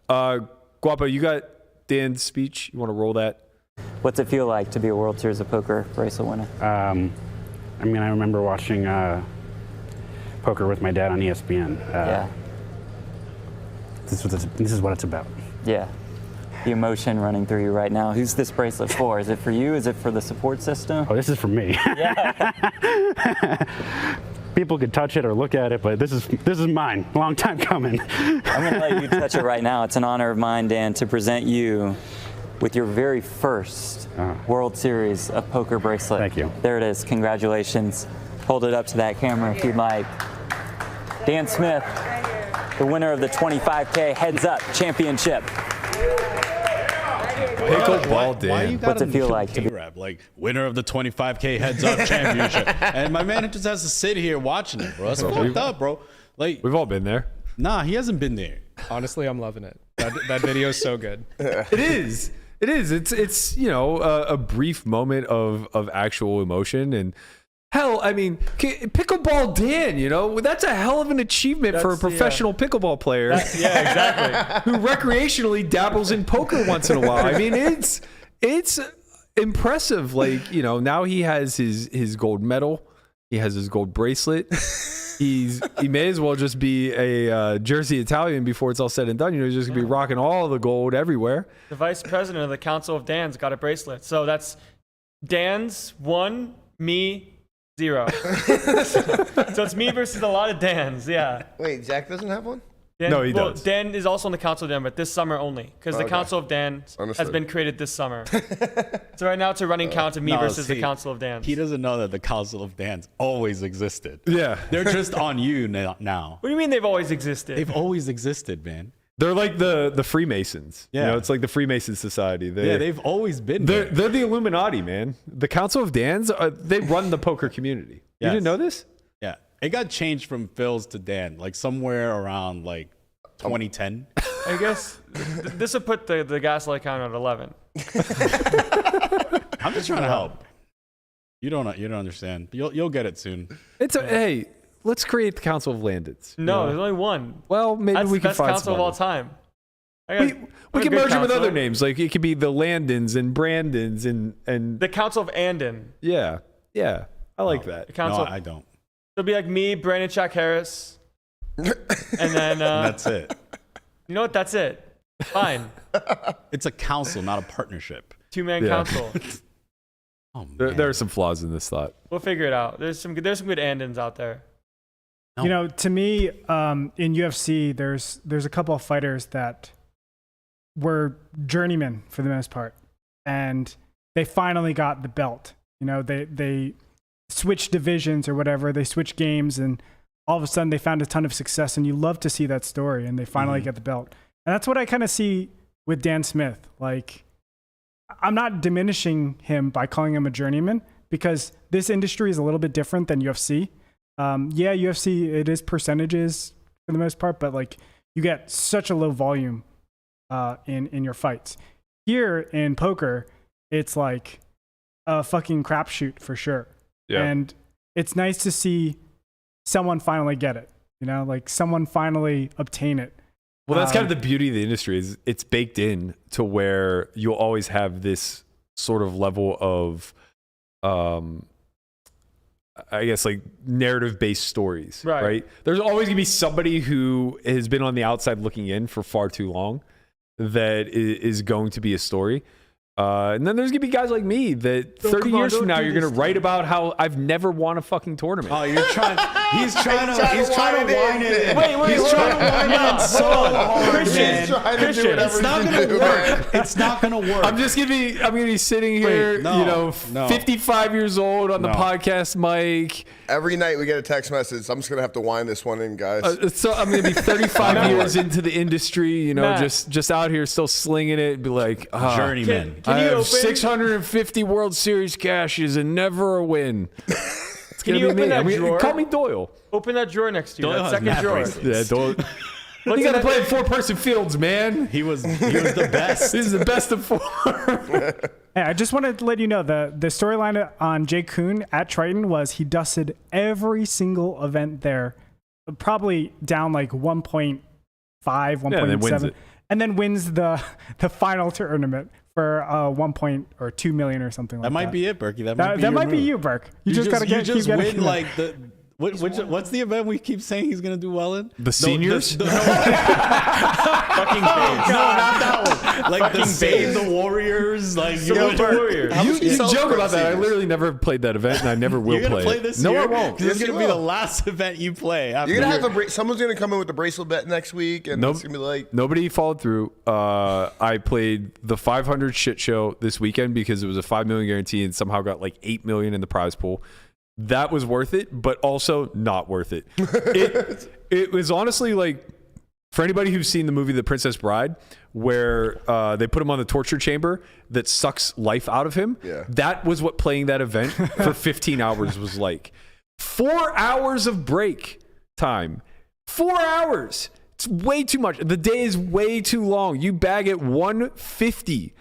Guapo, you got Dan's speech. You want to roll that? What's it feel like to be a World Series of Poker bracelet winner? I remember watching poker with my dad on ESPN. Yeah. This is what it's about. Yeah. The emotion running through you right now. Who's this bracelet for? Is it for you? Is it for the support system? Oh, this is for me. Yeah. People could touch it or look at it, but this is mine. Long time coming. I'm going to let you touch it right now. It's an honor of mine, Dan, to present you with your very first World Series of Poker bracelet. Thank you. There it is. Congratulations. Hold it up to that camera if you'd like. Dan Smith, the winner of the 25K Heads Up Championship. Pickleball Dan. Why you What's gotta it feel do like to be- KRab? Like winner of the 25K heads up championship, and my man just has to sit here watching it, bro. That's fucked up, bro. Like, We've all been there. nah, he hasn't been there. Honestly, I'm loving it. That video is so good. It is. It is. It's you know a brief moment of actual emotion and hell. I mean, pickleball Dan. You know that's a hell of an achievement for a professional pickleball player. Yeah, exactly. Who recreationally dabbles in poker once in a while. I mean, it's impressive. Like you know now he has his gold medal. He has his gold bracelet. He may as well just be a Jersey Italian before it's all said and done. You know, he's just gonna be rocking all the gold everywhere. The vice president of the Council of Dans got a bracelet. So that's Dan's 1, me 0. So it's me versus a lot of Dans. Yeah. Wait, Zach doesn't have one? Dan, No, he does. Dan is also on the Council of Dan, but this summer only, because the Okay. Council of Dan has Understood. been created this summer. So right now it's a running count of me No, versus the see, Council of Dan. He doesn't know that the Council of Dans always existed. Yeah, They're just on you now. What do you mean they've always existed? They've always existed, man. they're like the Freemasons. Yeah. You know, it's like the Freemason Society. Yeah, they've always been They're there. the Illuminati, man. The Council of Dans, they run the poker community. You Yes. didn't know this? Yeah, it got changed from Phil's to Dan, like somewhere around like 2010. I guess this would put the gaslight count at 11. I'm just trying to help. You don't understand. You'll get it soon. Hey, let's create the Council of Landons. you No, know? there's only one. Well, maybe That's we the can best find council some of all others. time. We can merge it with other names. Like it could be the Landons and Brandons and The Council of Andon. yeah. I like that. The council. No, I don't. It'll be like me, Brandon Chuck Harris, and then That's it. you know what? That's it. Fine. It's a council, not a partnership. 2-man Yeah. council. Oh man. There are some flaws in this thought. We'll figure it out. There's some good Andons out there. No. You know, to me, in UFC, there's a couple of fighters that were journeymen for the most part, and they finally got the belt. You know, they switched divisions or whatever. They switched games, and all of a sudden they found a ton of success. And you love to see that story, and they finally get the belt. And that's what I kind of see with Dan Smith. Like, I'm not diminishing him by calling him a journeyman because this industry is a little bit different than UFC. Yeah, UFC, it is percentages for the most part, but like you get such a low volume in your fights. Here in poker, it's like a fucking crapshoot for sure. Yeah. And it's nice to see someone finally get it, you know, like someone finally obtain it. Well, that's kind of the beauty of the industry is it's baked in to where you'll always have this sort of level of, I guess, like narrative-based stories, right? There's always going to be somebody who has been on the outside looking in for far too long that is going to be a story. And then there's going to be guys like me that 30 years from now, you're going to write about how I've never won a fucking tournament. Oh, you're trying. He's trying to whine it in. Wait, He's trying to whine it in so hard, Christian, man. Christian, It's not gonna work. It's not gonna work. I'm gonna be sitting here, no. 55 years old on the podcast mic. Every night we get a text message. I'm just going to have to wind this one in, guys. So I'm gonna be 35 years into the industry, you know, Matt. just out here still slinging it, be like, Journeyman. Can I you have open 650 World Series cashes and never a win. It's Can gonna you be open me. that drawer? Call me Doyle. Open that drawer next to you. Doyle That has second mad drawer. bracelets. Yeah, Doyle. What's You got to in play that- in four-person fields, man. He was the best. This is the best of 4. Hey, I just wanted to let you know the storyline on Jay Kuhn at Triton was he dusted every single event there, probably down like 1.5, 1.7, and then wins the final tournament for 1.2 million or something like that. That might be it, Berkey. That That might be might be your you, move. Burke. You just gotta You just keep win getting like the. What's the event we keep saying he's gonna do well in? The seniors? No, Fucking base. no, not that one. Like Fucking the Save base. the Warriors. Like Salute the Warriors. You joke about that. I literally never played that event, and I never will You're gonna play it. this No, year? I won't. Because it's Yes, gonna you be the will. last event you play. After You're going to have someone's going to come in with the bracelet bet next week, and Nope. it's going to be like, Nobody followed through. I played the 500 shit show this weekend because it was a $5 million guarantee and somehow got like $8 million in the prize pool. That was worth it, but also not worth it. It was honestly like For anybody who's seen the movie The Princess Bride, where they put him on the torture chamber that sucks life out of him, that was what playing that event for 15 hours was like. 4 hours of break time. 4 hours. It's way too much. The day is way too long. You bag at 1:50,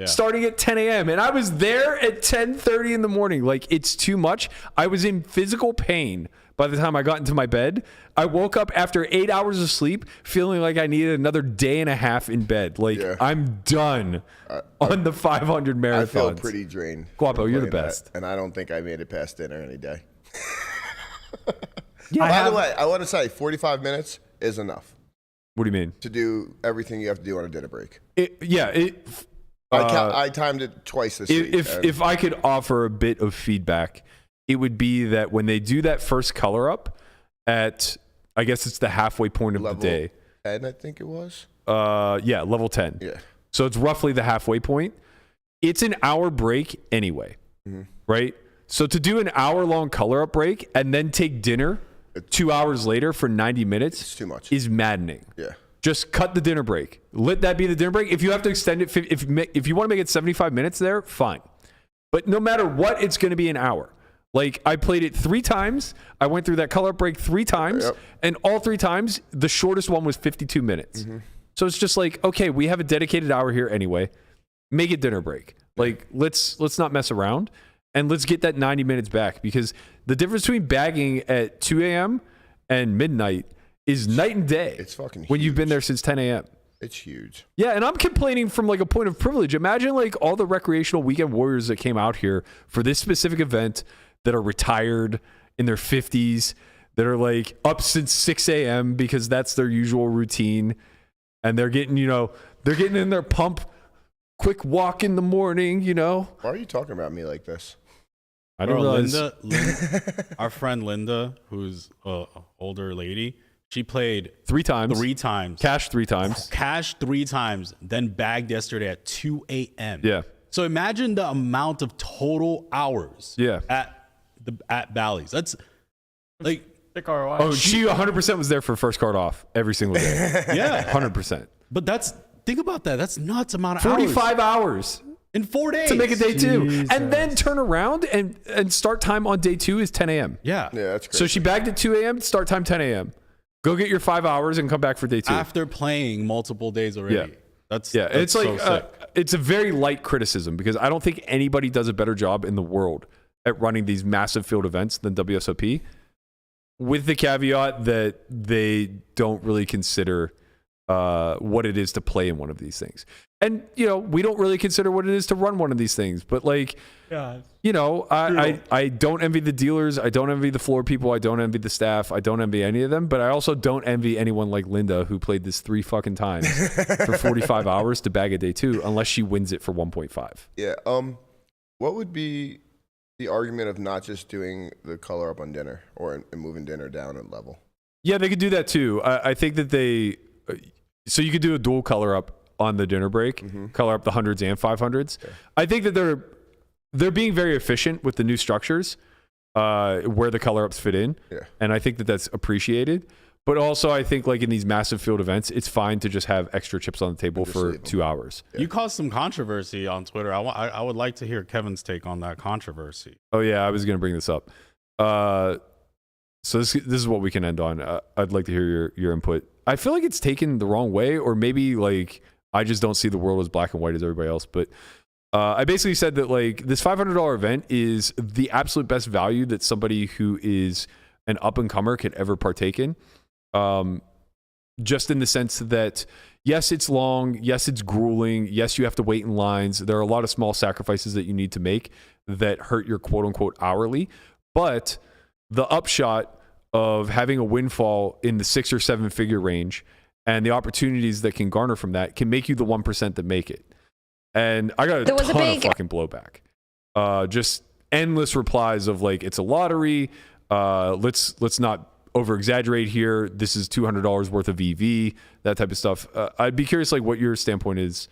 starting at 10 a.m. And I was there at 10:30 in the morning. Like, it's too much. I was in physical pain by the time I got into my bed. I woke up after 8 hours of sleep feeling like I needed another day and a half in bed. Like, I'm done on the 500 marathons. I feel pretty drained. Guapo, you're the best. And I don't think I made it past dinner any day. Yeah, By the way, I want to say 45 minutes is enough. What do you mean? To do everything you have to do on a dinner break. I timed it twice this week. If I could offer a bit of feedback, it would be that when they do that first color up at, I guess it's the halfway point of level the day. 10, I think it was. Level 10. Yeah. So it's roughly the halfway point. It's an hour break anyway, right? So to do an hour-long color up break and then take dinner 2 hours later for 90 minutes it's too much. Is maddening. Yeah. Just cut the dinner break. Let that be the dinner break. If you have to extend it, if you want to make it 75 minutes there, fine. But no matter what, it's going to be an hour. Like, I played it 3 times. I went through that color break 3 times. And all 3 times, the shortest one was 52 minutes. So it's just like, okay, we have a dedicated hour here anyway. Make it dinner break. Like, let's not mess around. And let's get that 90 minutes back, because the difference between bagging at 2 a.m. and midnight is night and day. It's fucking when huge. you've been there since 10 a.m. It's huge. Yeah, and I'm complaining from like a point of privilege. Imagine like all the recreational weekend warriors that came out here for this specific event that are retired in their 50s, that are like up since 6 a.m. because that's their usual routine. And they're getting, they're getting in their pump, quick walk in the morning, Why are you talking about me like this? I don't realize. Linda, our friend Linda, who's an older lady, she played 3 times. 3 times. Cash 3 times. Cash 3 times, then bagged yesterday at 2 a.m. Yeah. So imagine the amount of total hours at Bally's. That's like... Thick ROI. Oh, she 100% was there for first card off every single day. Yeah. 100%. But think about that. That's nuts amount of 45 hours. In 4 days. To make it day 2. And then turn around and start time on day 2 is 10 a.m. Yeah. Yeah, that's crazy. So she bagged at 2 a.m., start time 10 a.m. Go get your 5 hours and come back for day 2. After playing multiple days already. Yeah. That's it's like, so sick. it's a very light criticism, because I don't think anybody does a better job in the world at running these massive field events than WSOP, with the caveat that they don't really consider what it is to play in one of these things. And, we don't really consider what it is to run one of these things. But, like, I don't envy the dealers. I don't envy the floor people. I don't envy the staff. I don't envy any of them. But I also don't envy anyone like Linda, who played this 3 fucking times for 45 hours to bag a day 2, unless she wins it for 1.5. Yeah. What would be the argument of not just doing the color up on dinner or moving dinner down a level? Yeah, they could do that too. I think that so you could do a dual color up on the dinner break, color up the 100s and 500s. Okay. I think that they're being very efficient with the new structures where the color ups fit in. Yeah. And I think that that's appreciated. But also, I think like in these massive field events, it's fine to just have extra chips on the table for 2 hours. Yeah. You caused some controversy on Twitter. I would like to hear Kevin's take on that controversy. Oh yeah, I was going to bring this up. So this is what we can end on. I'd like to hear your input. I feel like it's taken the wrong way, or maybe like I just don't see the world as black and white as everybody else. But I basically said that like this $500 event is the absolute best value that somebody who is an up and comer could ever partake in. Just in the sense that yes, it's long. Yes, it's grueling. Yes, you have to wait in lines. There are a lot of small sacrifices that you need to make that hurt your quote unquote hourly. But the upshot of having a windfall in the 6 or 7 figure range and the opportunities that can garner from that can make you the 1% that make it. And I got a ton of fucking blowback. Just endless replies of like, it's a lottery. Let's not over exaggerate here. This is $200 worth of EV, that type of stuff. I'd be curious like what your standpoint is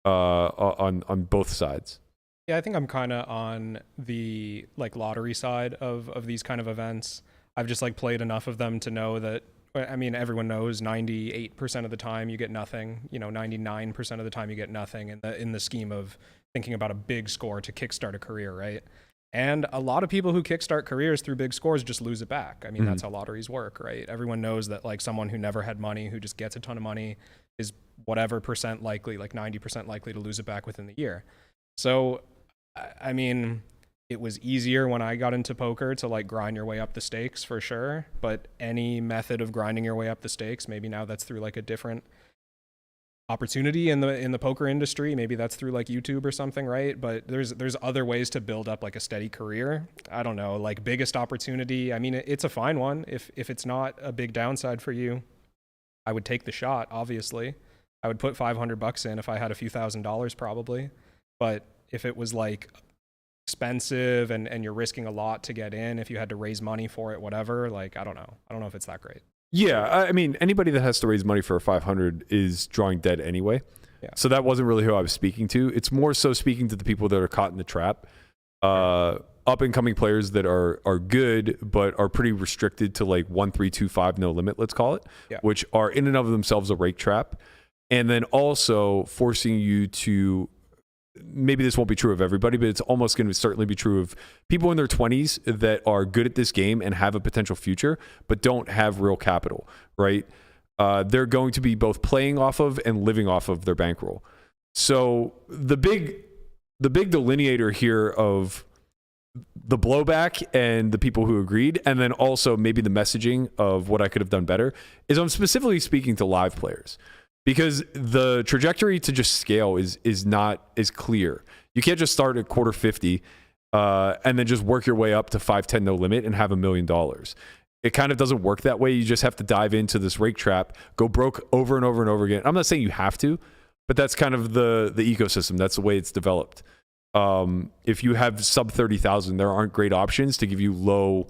on both sides. Yeah, I think I'm kind of on the like lottery side of these kind of events. I've just like played enough of them to know that I mean, everyone knows 98% of the time you get nothing, 99% of the time you get nothing in the scheme of thinking about a big score to kickstart a career, right? And a lot of people who kickstart careers through big scores just lose it back. I mean, that's how lotteries work, right? Everyone knows that like someone who never had money, who just gets a ton of money, is whatever percent likely, like 90% likely to lose it back within the year. So, I mean, it was easier when I got into poker to like grind your way up the stakes for sure. But any method of grinding your way up the stakes, maybe now that's through like a different opportunity in the poker industry. Maybe that's through like YouTube or something, right? But there's other ways to build up like a steady career. I don't know, like biggest opportunity. I mean, it's a fine one. If it's not a big downside for you, I would take the shot. Obviously, I would put $500 in if I had a few $1,000s probably. But if it was like expensive and you're risking a lot to get in, if you had to raise money for it, whatever, like I don't know if it's that great. Yeah, I mean, anybody that has to raise money for a 500 is drawing dead anyway. Yeah. So that wasn't really who I was speaking to. It's more so speaking to the people that are caught in the trap. Up and coming players that are good, but are pretty restricted to like 1, 3, 2, 5, no limit, let's call it, which are in and of themselves a rake trap. And then also forcing you to, maybe this won't be true of everybody, but it's almost going to certainly be true of people in their 20s that are good at this game and have a potential future, but don't have real capital, right? They're going to be both playing off of and living off of their bankroll. So the big delineator here of the blowback and the people who agreed, and then also maybe the messaging of what I could have done better, is I'm specifically speaking to live players. Because the trajectory to just scale is not as clear. You can't just start at quarter 50 and then just work your way up to 510 no limit and have $1 million. It kind of doesn't work that way. You just have to dive into this rake trap, go broke over and over and over again. I'm not saying you have to, but that's kind of the ecosystem. That's the way it's developed. If you have sub 30,000, there aren't great options to give you low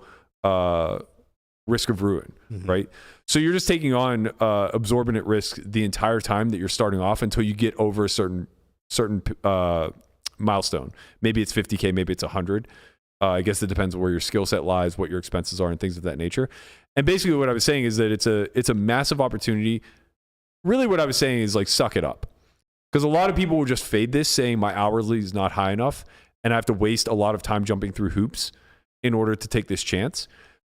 risk of ruin, right? So you're just taking on absorbent risk the entire time that you're starting off until you get over a certain milestone. Maybe it's 50K, maybe it's 100. I guess it depends on where your skill set lies, what your expenses are, and things of that nature. And basically what I was saying is that it's a massive opportunity. Really what I was saying is like, suck it up. Because a lot of people will just fade this saying my hourly is not high enough and I have to waste a lot of time jumping through hoops in order to take this chance.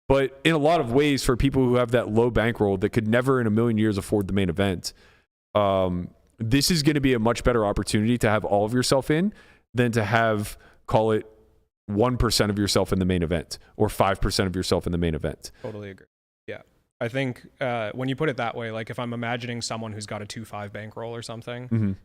But in a lot of ways, for people who have that low bankroll that could never in a million years afford the main event, this is going to be a much better opportunity to have all of yourself in than to have, call it 1% of yourself in the main event or 5% of yourself in the main event. Totally agree. Yeah. I think when you put it that way, like if I'm imagining someone who's got a 2.5 bankroll or something,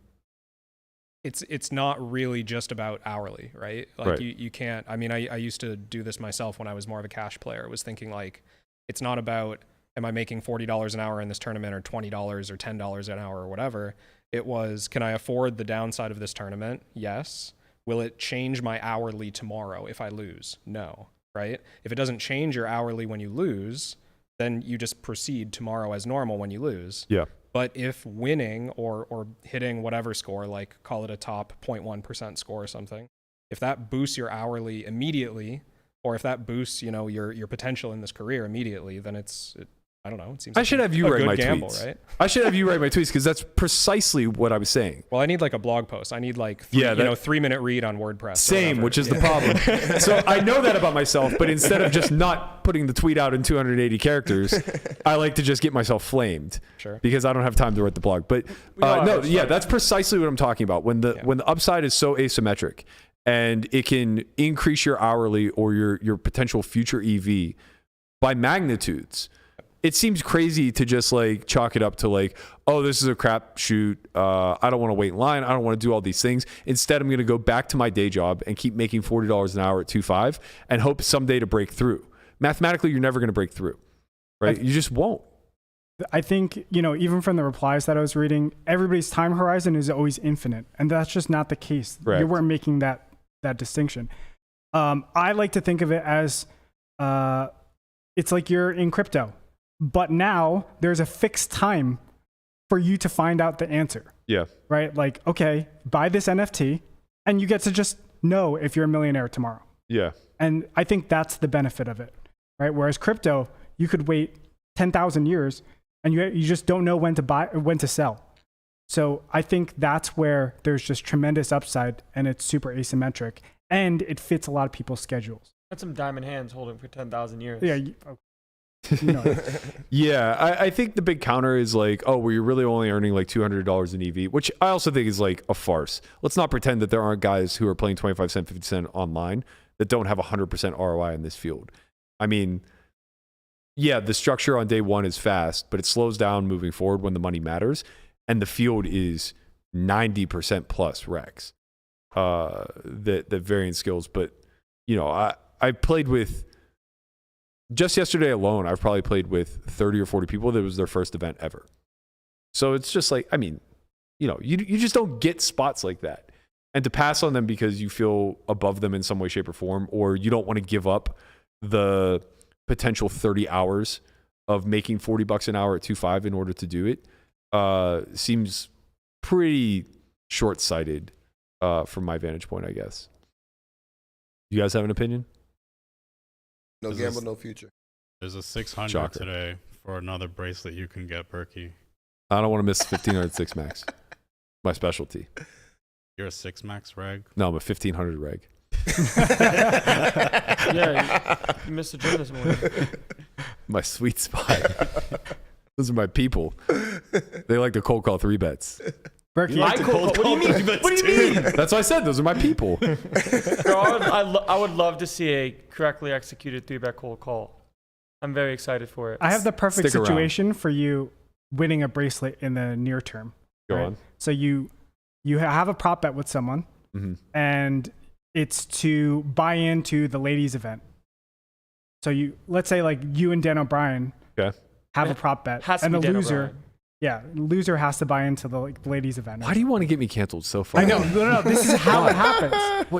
it's not really just about hourly, right? Like right. You can't, I mean, I used to do this myself when I was more of a cash player. I was thinking like, it's not about, am I making $40 an hour in this tournament or $20 or $10 an hour or whatever. It was, can I afford the downside of this tournament? Yes. Will it change my hourly tomorrow if I lose? No, right? If it doesn't change your hourly when you lose, then you just proceed tomorrow as normal when you lose. Yeah. But if winning or hitting whatever score, like call it a top 0.1% score or something, if that boosts your hourly immediately, or if that boosts, your potential in this career immediately, then I don't know. It seems I should have you write my gamble, tweets. Right? I should have you write my tweets because that's precisely what I was saying. Well, I need like a blog post. I need like 3-minute read on WordPress. Same, which is the problem. So I know that about myself, but instead of just not putting the tweet out in 280 characters, I like to just get myself flamed. Sure. Because I don't have time to write the blog. But that's precisely what I'm talking about. When the upside is so asymmetric and it can increase your hourly or your potential future EV by magnitudes. It seems crazy to just like chalk it up to like, oh, this is a crap shoot. I don't want to wait in line. I don't want to do all these things. Instead, I'm going to go back to my day job and keep making $40 an hour at 2.5 and hope someday to break through. Mathematically, you're never going to break through, right? You just won't. I think, even from the replies that I was reading, everybody's time horizon is always infinite. And that's just not the case. Correct. You weren't making that distinction. I like to think of it as it's like you're in crypto. But now there's a fixed time for you to find out the answer. Yeah. Right? Like, okay, buy this NFT and you get to just know if you're a millionaire tomorrow. Yeah. And I think that's the benefit of it, right? Whereas crypto, you could wait 10,000 years, and you just don't know when to sell. So I think that's where there's just tremendous upside, and it's super asymmetric, and it fits a lot of people's schedules. That's some diamond hands holding for 10,000 years. Yeah. Yeah, I think the big counter is like, oh, well, you're really only earning like $200 in EV, which I also think is like a farce. Let's not pretend that there aren't guys who are playing 25 cent, 50 cent online that don't have 100% ROI in this field. I mean, yeah, the structure on day one is fast, but it slows down moving forward when the money matters. And the field is 90% plus Rex, the varying skills. But, you know, I played with, just yesterday alone, I've probably played with 30 or 40 people that was their first event ever. So it's just like, I mean, you know, you just don't get spots like that. And to pass on them because you feel above them in some way, shape, or form, or you don't want to give up the potential 30 hours of making $40 an hour at 2.5 in order to do it, seems pretty short-sighted from my vantage point, I guess. You guys have an opinion? No gamble, no future. There's a 600 Shocker. today for another bracelet you can get, Berkey. I don't want to miss 1500 6 max. My specialty. You're a 6 max reg? No, I'm a 1500 reg. Yeah, you missed the gym this morning. My sweet spot. Those are my people. They like to cold call 3 bets. Berkey, What do you mean? What do you mean? That's why I said those are my people. Bro, I would love to see a correctly executed 3-bet cold call. I'm very excited for it. I have the perfect Stick around. situation for you winning a bracelet in the near term. Go right? on. So you have a prop bet with someone, and it's to buy into the ladies event. So let's say like you and Dan O'Brien have a prop bet, Has to and be the Dan loser. O'Brien. Yeah, loser has to buy into the ladies event. Why do you want to get me canceled so far? I know. No. This is how it happens.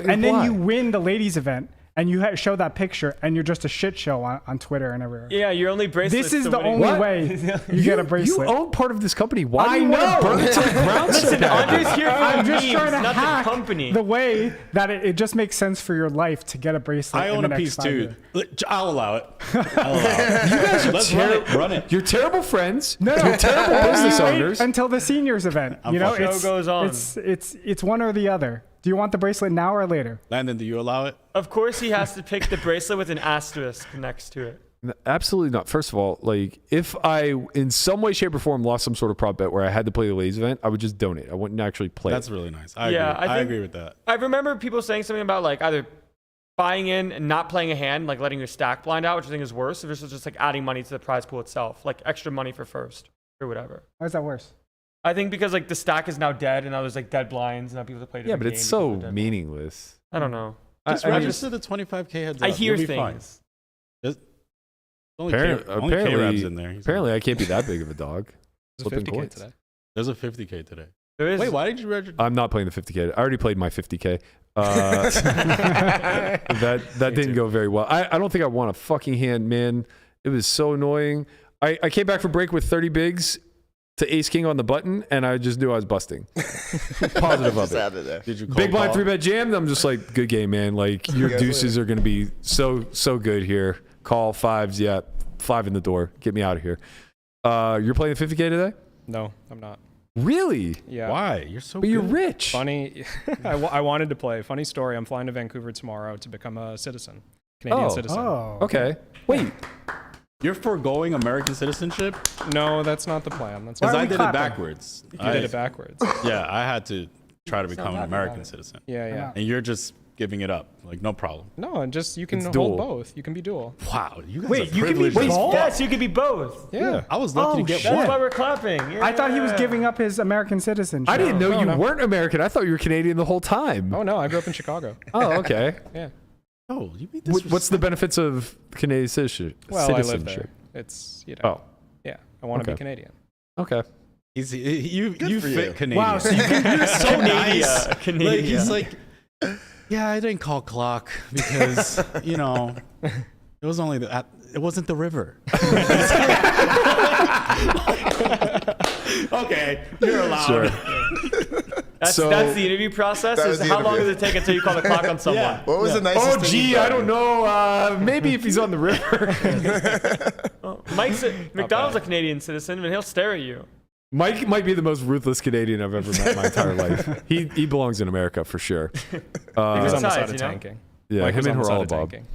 And then why? you win the ladies event, and you show that picture, and you're just a shit show on Twitter and everywhere. Yeah, your only bracelet. This is the only way you get a bracelet. You own part of this company. Why do I you want know. to burn it to the ground? Listen, Andre's here for I'm the just memes, trying to not hack the company. the way that it just makes sense for your life to get a bracelet. I in own the a next piece 5 too. years. I'll allow it. You guys are Let's run it. You're terrible friends. No, You're terrible business wait owners. until the seniors event. I'm You know, fucking- Show goes on. It's one or the other. Do you want the bracelet now or later? Landon, do you allow it? Of course, he has to pick the bracelet with an asterisk next to it. Absolutely not. First of all, like if I in some way, shape, or form lost some sort of prop bet where I had to play the ladies event, I would just donate. I wouldn't actually play. That's it. really nice. I agree with that. I remember people saying something about like either buying in and not playing a hand, like letting your stack blind out, which I think is worse, versus just like adding money to the prize pool itself, like extra money for first or whatever. Why is that worse? I think because like the stack is now dead and now there's like dead blinds and now people have to play Yeah, different but it's games so because they're dead. meaningless. I don't know. Just I mean, register the 25K heads up. I hear You'll be fine. things. There's only Apparently, KRab's in there. He's apparently, I can't be that big of a dog. There's a Flipping 50K coins. today. There's a 50K today. There is. Wait, why did you register? I'm not playing the 50K. I already played my 50K. That didn't go very well. I don't think I won a fucking hand, man. It was so annoying. I came back from break with 30 bigs to ace king on the button, and I just knew I was busting. Positive of it. Did you call Big blind call? 3-bet jam. I'm just like, good game, man. Like your deuces are going to be so good here. Call 5s, yeah, 5 in the door. Get me out of here. You're playing the 50K today? No, I'm not. Really? Yeah. Why? You're so But good. you're rich. Funny. I wanted to play. Funny story. I'm flying to Vancouver tomorrow to become a citizen, Canadian citizen. Oh. Okay. Wait. You're foregoing American citizenship? No, that's not the plan. That's Because not are I we did it clapping? backwards. you did it backwards. Yeah, I had to try to become an happy American about it. citizen. Yeah. And you're just giving it up. Like, no problem. No, and just you can It's hold dual. both. You can be dual. Wow. You guys Wait, are you can be privileged as both? fuck. Yes, you could be both. Yeah. I was lucky to get shit. That's why one. we're clapping. I thought he was Yeah. giving up his American citizenship. I didn't know No, you no. weren't American. I thought you were Canadian the whole time. Oh no, I grew up in Chicago. Oh, okay. Yeah. Oh, you mean this? What's the benefits of Canadian citizenship? Well, I live there. It's Oh, yeah. I want to Okay. be Canadian. okay. You for fit you. Canadian. Wow, so you can, You're so nice. Canadian. Like, he's like, yeah, I didn't call clock because, you know, it was only it wasn't the river. Okay, you're allowed. Sure. That's So- the interview process. That was Is the how long interview. does it take until you call the clock on someone? What was the nicest Oh, thing gee, you've I done? don't know. Maybe if he's on the river. Mike's McDonald's a Canadian citizen, and he'll stare at you. Mike might be the most ruthless Canadian I've ever met in my entire life. He belongs in America for sure. He was on the sides, side of you know? tanking. Yeah, Mike was him and on the side Harala of Bob. tanking.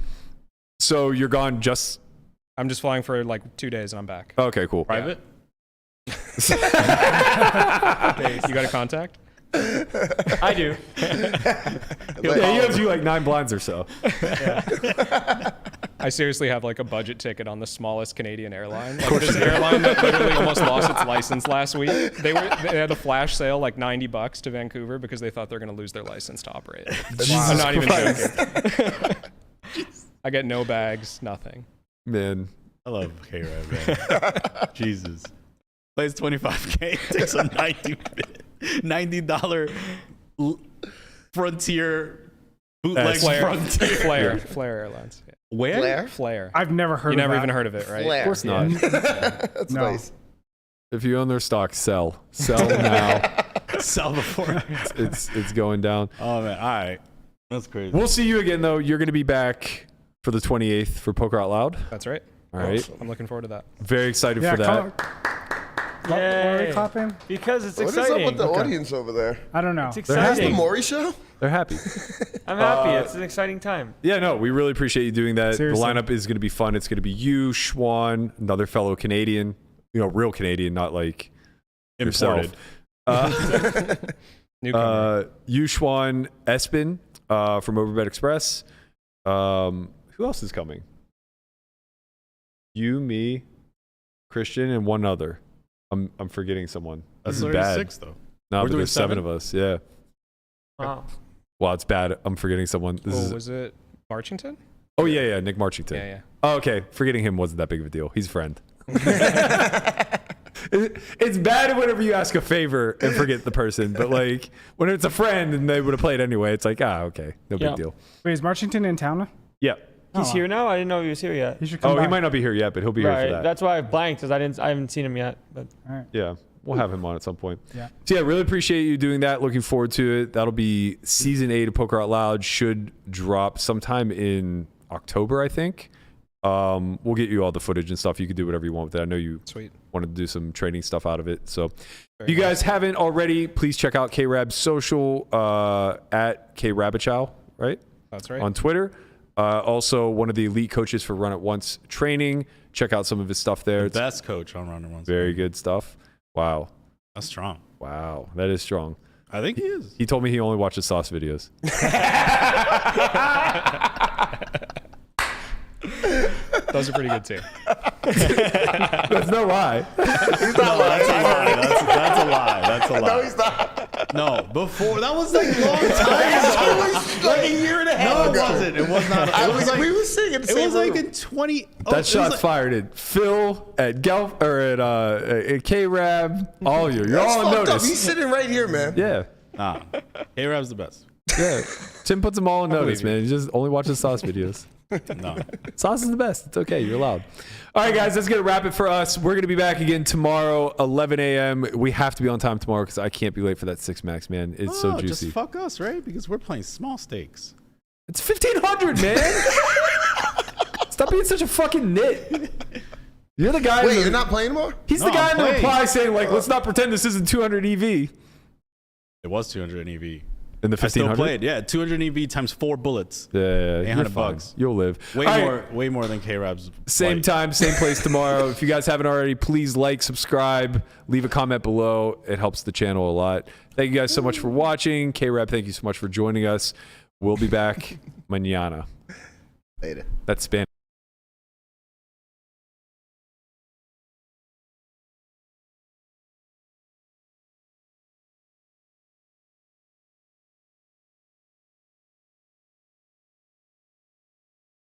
So you're gone just. I'm just flying for like 2 days and I'm back. Okay, cool. Private? You got a contact? I do. Yeah, he owes you like 9 blinds or so. I seriously have like a budget ticket on the smallest Canadian airline. Like this airline that literally almost lost its license last week. They had a flash sale like $90 to Vancouver because they thought they're going to lose their license to operate. I'm not even joking. I get no bags, nothing. Man, I love KRab, man. Jesus. Plays 25K, takes a $90 Frontier bootleg Frontier. Flair Airlines. Yeah. Where? Flair. I've never heard You of never that. even heard of it, right? Flair. of course not. That's No. nice. If you own their stock, sell. Sell now. Sell before. It's going down. Oh, man. All right. That's crazy. We'll see you again, though. You're going to be back for the 28th for Poker Out Loud. That's right. All right. I'm looking forward to that. Very excited Yeah, for that. Why are we Yay. clapping? Because it's What is exciting. up with the audience over there? I don't know. It's Is the exciting. Maury show? They're happy. I'm happy. It's an exciting time. Yeah, no, we really appreciate you doing that. Seriously. The lineup is going to be fun. It's going to be you, Schwan, another fellow Canadian, real Canadian, not like Imported. yourself. Newcomer. You, Schwan, Espen from Overbet Express. Who else is coming? You, me, Christian, and one other. I'm forgetting someone. This is already bad. 6, though. No, We're but doing there's 7 7? of us. Yeah. Wow. Well, it's bad. I'm forgetting someone. Was it Marchington? Oh yeah, Nick Marchington. Yeah. Oh, okay. Forgetting him wasn't that big of a deal. He's a friend. It's bad whenever you ask a favor and forget the person, but like when it's a friend and they would have played anyway, it's like, okay, no Yeah. big deal. Wait, is Marchington in town? Yeah. He's Oh, here now? I didn't know he was here yet. He should come Oh, back. he might not be here yet, but he'll be here for Right. that. That's why I blanked, because I haven't seen him yet. But All right. Yeah. We'll have him on at some point. Yeah. So yeah, really appreciate you doing that. Looking forward to it. That'll be season 8 of Poker Out Loud. Should drop sometime in October, I think. We'll get you all the footage and stuff. You can do whatever you want with it. I know you Sweet. wanted to do some training stuff out of it. So if Very you guys haven't already, please check out KRab's social at KRabichow, right? That's right. On Twitter. Also, one of the elite coaches for Run It Once training. Check out some of his stuff there. The It's best coach on Runner Ones. very good stuff. Wow. That's strong. Wow. That is strong. I think he is. He told me he only watches sauce videos. Those are pretty good too. That's no lie. He's not lying. That's a lie. That's a lie. No, he's not. No, before that was like a long time ago. It was like a year and a half No, it ago. wasn't. It was not. I It was like we were sitting in the it same was like room. in 20. That shot's fired at Phil, at Gelf, or at KRab. All you. You're That's all on fucked up. notice. He's sitting right here, man. Yeah. Nah, KRab's the best. Yeah. Tim puts them all on notice, man. He just only watches sauce videos. No, Sauce is the best. It's okay. You're allowed. All right, guys, that's going to wrap it for us. We're going to be back again tomorrow, 11 a.m. We have to be on time tomorrow because I can't be late for that 6 max, man. It's so juicy. Just fuck us, right? Because we're playing small stakes. It's 1,500, man. Stop being such a fucking nit. You're the guy. Wait, you're not playing anymore? He's the No, guy I'm in the playing. reply saying, like, let's not pretend this isn't 200 EV. It was 200 in EV. In the I still 1,500? played. Yeah, 200 EV times 4 bullets. Yeah, you're $800 fine. You'll live. Way All more, right. way more than KRab's. Same flight. time, same place tomorrow. If you guys haven't already, please like, subscribe, leave a comment below. It helps the channel a lot. Thank you guys so much for watching. KRab, thank you so much for joining us. We'll be back mañana. Later. That's Spanish.